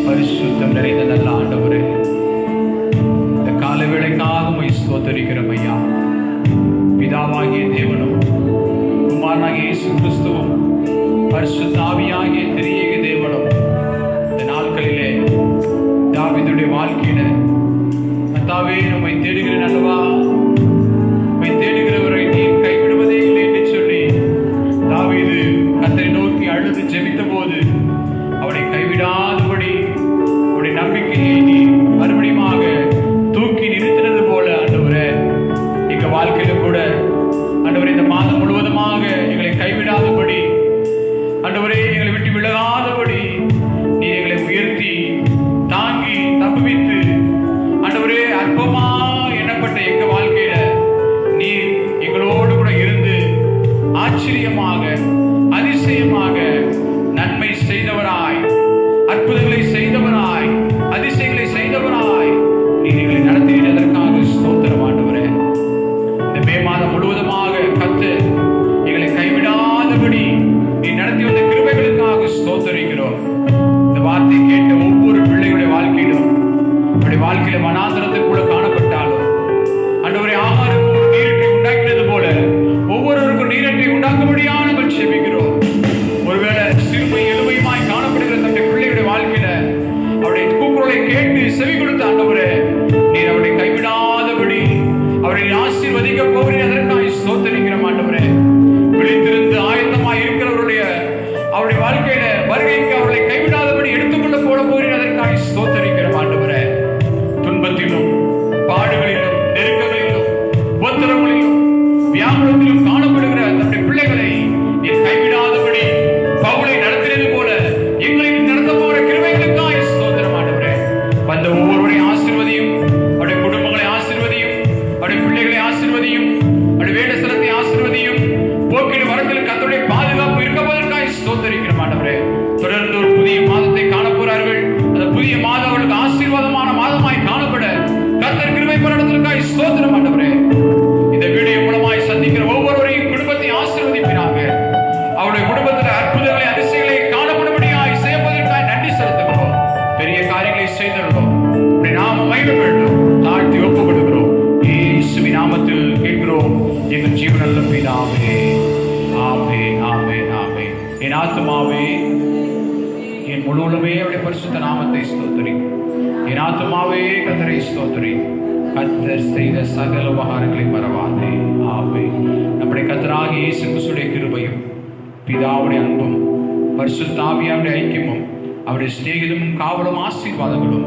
பரிசுத்தம் நிறைந்த நல்ல ஆண்டவரே, இந்த கால வேளைக்காக உம்மை ஸ்தோத்திரிக்கிறோம் ஐயா. பிதாவாகிய தேவனும் குமாரனாகிய இயேசு கிறிஸ்துவும் பரிசுத்த ஆவியாகிய திரியேக தேவனும் இந்த நாட்களிலே தாவீதுடைய வாழ்க்கையில கர்த்தாவே நம்மை தேடுகிறேன் அல்லவா, எடுத்து ஜெபித்த போது அவரை கைவிடாதபடி அவருடைய நம்பிக்கையை நீ மறுபடியுமாக தூக்கி நிறுத்தினது போல ஆண்டவரே எங்க வாழ்க்கையில கூட ஆண்டவரே இந்த மாதம் முழுவதுமாக எங்களை கைவிடாதபடி ஆண்டவரே எங்களை விட்டு விலகாதபடி நீ எங்களை உயர்த்தி தாங்கி தப்புவித்து ஆண்டவரே அற்பமா எண்ணப்பட்ட எங்க வாழ்க்கையில நீ எங்களோடு கூட இருந்து ஆச்சரியமாக அதிசயமாக நன்மை செய்தவராய் அற்புதங்களை செய்தவராய் அதிசயங்களை செய்தவராய் நீ எங்களை நடத்தியதற்காக ஸ்தோத்திரம் ஆண்டவரே. இந்த மே மாதம் முழுவதுமாக கர்த்தர் எங்களை கைவிடாதபடி நீ நடத்தி வந்த கிருபைகளுக்காக ஸ்தோத்திரிக்கிறோம். இந்த வார்த்தை கேட்ட ஒவ்வொரு பிள்ளைகளுடைய வாழ்க்கையிலும் அவருடைய வாழ்க்கையில மனாந்தரத்துக்குள்ள காணப்பட்டாலும் ஆண்டவரே ஆகாரமும் நீரட்டை உண்டாக்கினது போல ஒவ்வொருவருக்கும் நீரட்டை உண்டாக்கும்படியாக நாங்கள் ஜெபிக்கிறோம். ஒருவேளை சிறுமை எளிமையுமாய் காணப்படுகிற தன்னுடைய பிள்ளைகளுடைய வாழ்க்கையில அவருடைய கூக்குரலை கேட்டு செவி கொடுத்த ஆண்டவரே நீர் அவரை கைவிடாதபடி அவரை ஆசீர்வதிக்க போகிறீர். அதற்காக ஸ்தோத்திரிக்கிறோம் ஆண்டவரே. விழித்திருந்து ஆயத்தமாய் இருக்கிறவருடைய அவருடைய வாழ்க்கையில வருகைக்கு அவர்களை கைவிடாதபடி எடுத்துக்கொள்ள போட போகிறீர். அதற்காக ஸ்தோத்திரிக்கிறோம் ஆண்டவரே. துன்பத்திலும் பாடுகளிலும் நெருக்கங்களிலும் உபத்திரங்களிலும் வியாபாரத்திலும் காணப்படுகிற நம்முடைய பிள்ளைகளை நீ கைவிடாதபடி பவுலை நடத்தினது போல எங்களை நடத்த போற கிருபைகளுக்காக ஸ்தோத்திரம் ஆண்டவரே. வந்த ஒவ்வொருவரையும் ஆசீர்வதியும், அவருடைய குடும்பங்களை ஆசீர்வதியும், அவருடைய பிள்ளைகளை ஆசீர்வதியும், அவருடைய வேடஸ்தலத்தை ஆசீர்வதியும். போக்கின் வரத்தில் கர்த்தருடைய பாதுகாப்பு இருப்பதற்காக ஸ்தோத்திரிக்கிறோம் ஆண்டவரே. தொடர்ந்து ஒரு புதிய மாதத்தை காண போறார்கள். அந்த புதிய மாதம் அவர்களுக்கு ஆசீர்வாதமான மாதமாய் காணப்பட கர்த்தர் கிருபை பலனத்திற்காக ஸ்தோத்திரம் ஆண்டவரே. இந்த வீடியோ மூலமாய் சந்திக்கிற ஒவ்வொருவரையும் குடும்பத்தை ஆசீர்வதிப்பினாக. அவருடைய குடும்பத்தில் அற்புதங்களை அதிசயங்களை காணப்படும்படியாய் செய்வதற்காக நன்றி செலுத்துகிறோம். பெரிய காரியங்களை செய்திருக்கிறோம். நாம மகிமைப்படுகிறோம், தாழ்த்தி ஒப்புக் கொடுக்கிறோம். இயேசுவின் நாமத்தில் கேட்கிறோம் எங்கள் ஜீவனல்ல பிதாவே. ஆமென், ஆமென், ஆமென். என் ஆத்துமாவே என் முழுவதுமே அவருடைய பரிசுத்த நாமத்தை ஸ்தோத்திரி. என் ஆத்துமாவே கர்த்தரை ஸ்தோத்திரி. கர்த்தர் செய்த சகல உபகாரங்களை மறவாதே. ஆமென். நம்முடைய கர்த்தராகிய இயேசு கிறிஸ்துவின் கிருபையும் பிதாவுடைய அன்பும் பரிசுத்த ஆவியாருடைய ஐக்கியமும் அவருடைய சிநேகிதமும் காவலும் ஆசீர்வாதங்களும்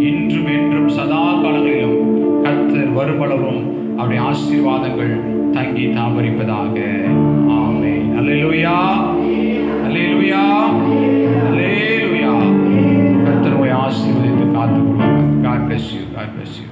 இன்றும் என்றும் சதா காலங்களிலும் கர்த்தர் வருமளவும் அவருடைய ஆசீர்வாதங்கள் தங்கி தாபரிப்பதாக. ஆமென். அல்லேலூயா, அல்லேலூயா, அல்லேலூயா. கர்த்தர் உம்மை ஆசீர்வதித்து காத்துக்கொள்வார். God bless you. God bless you.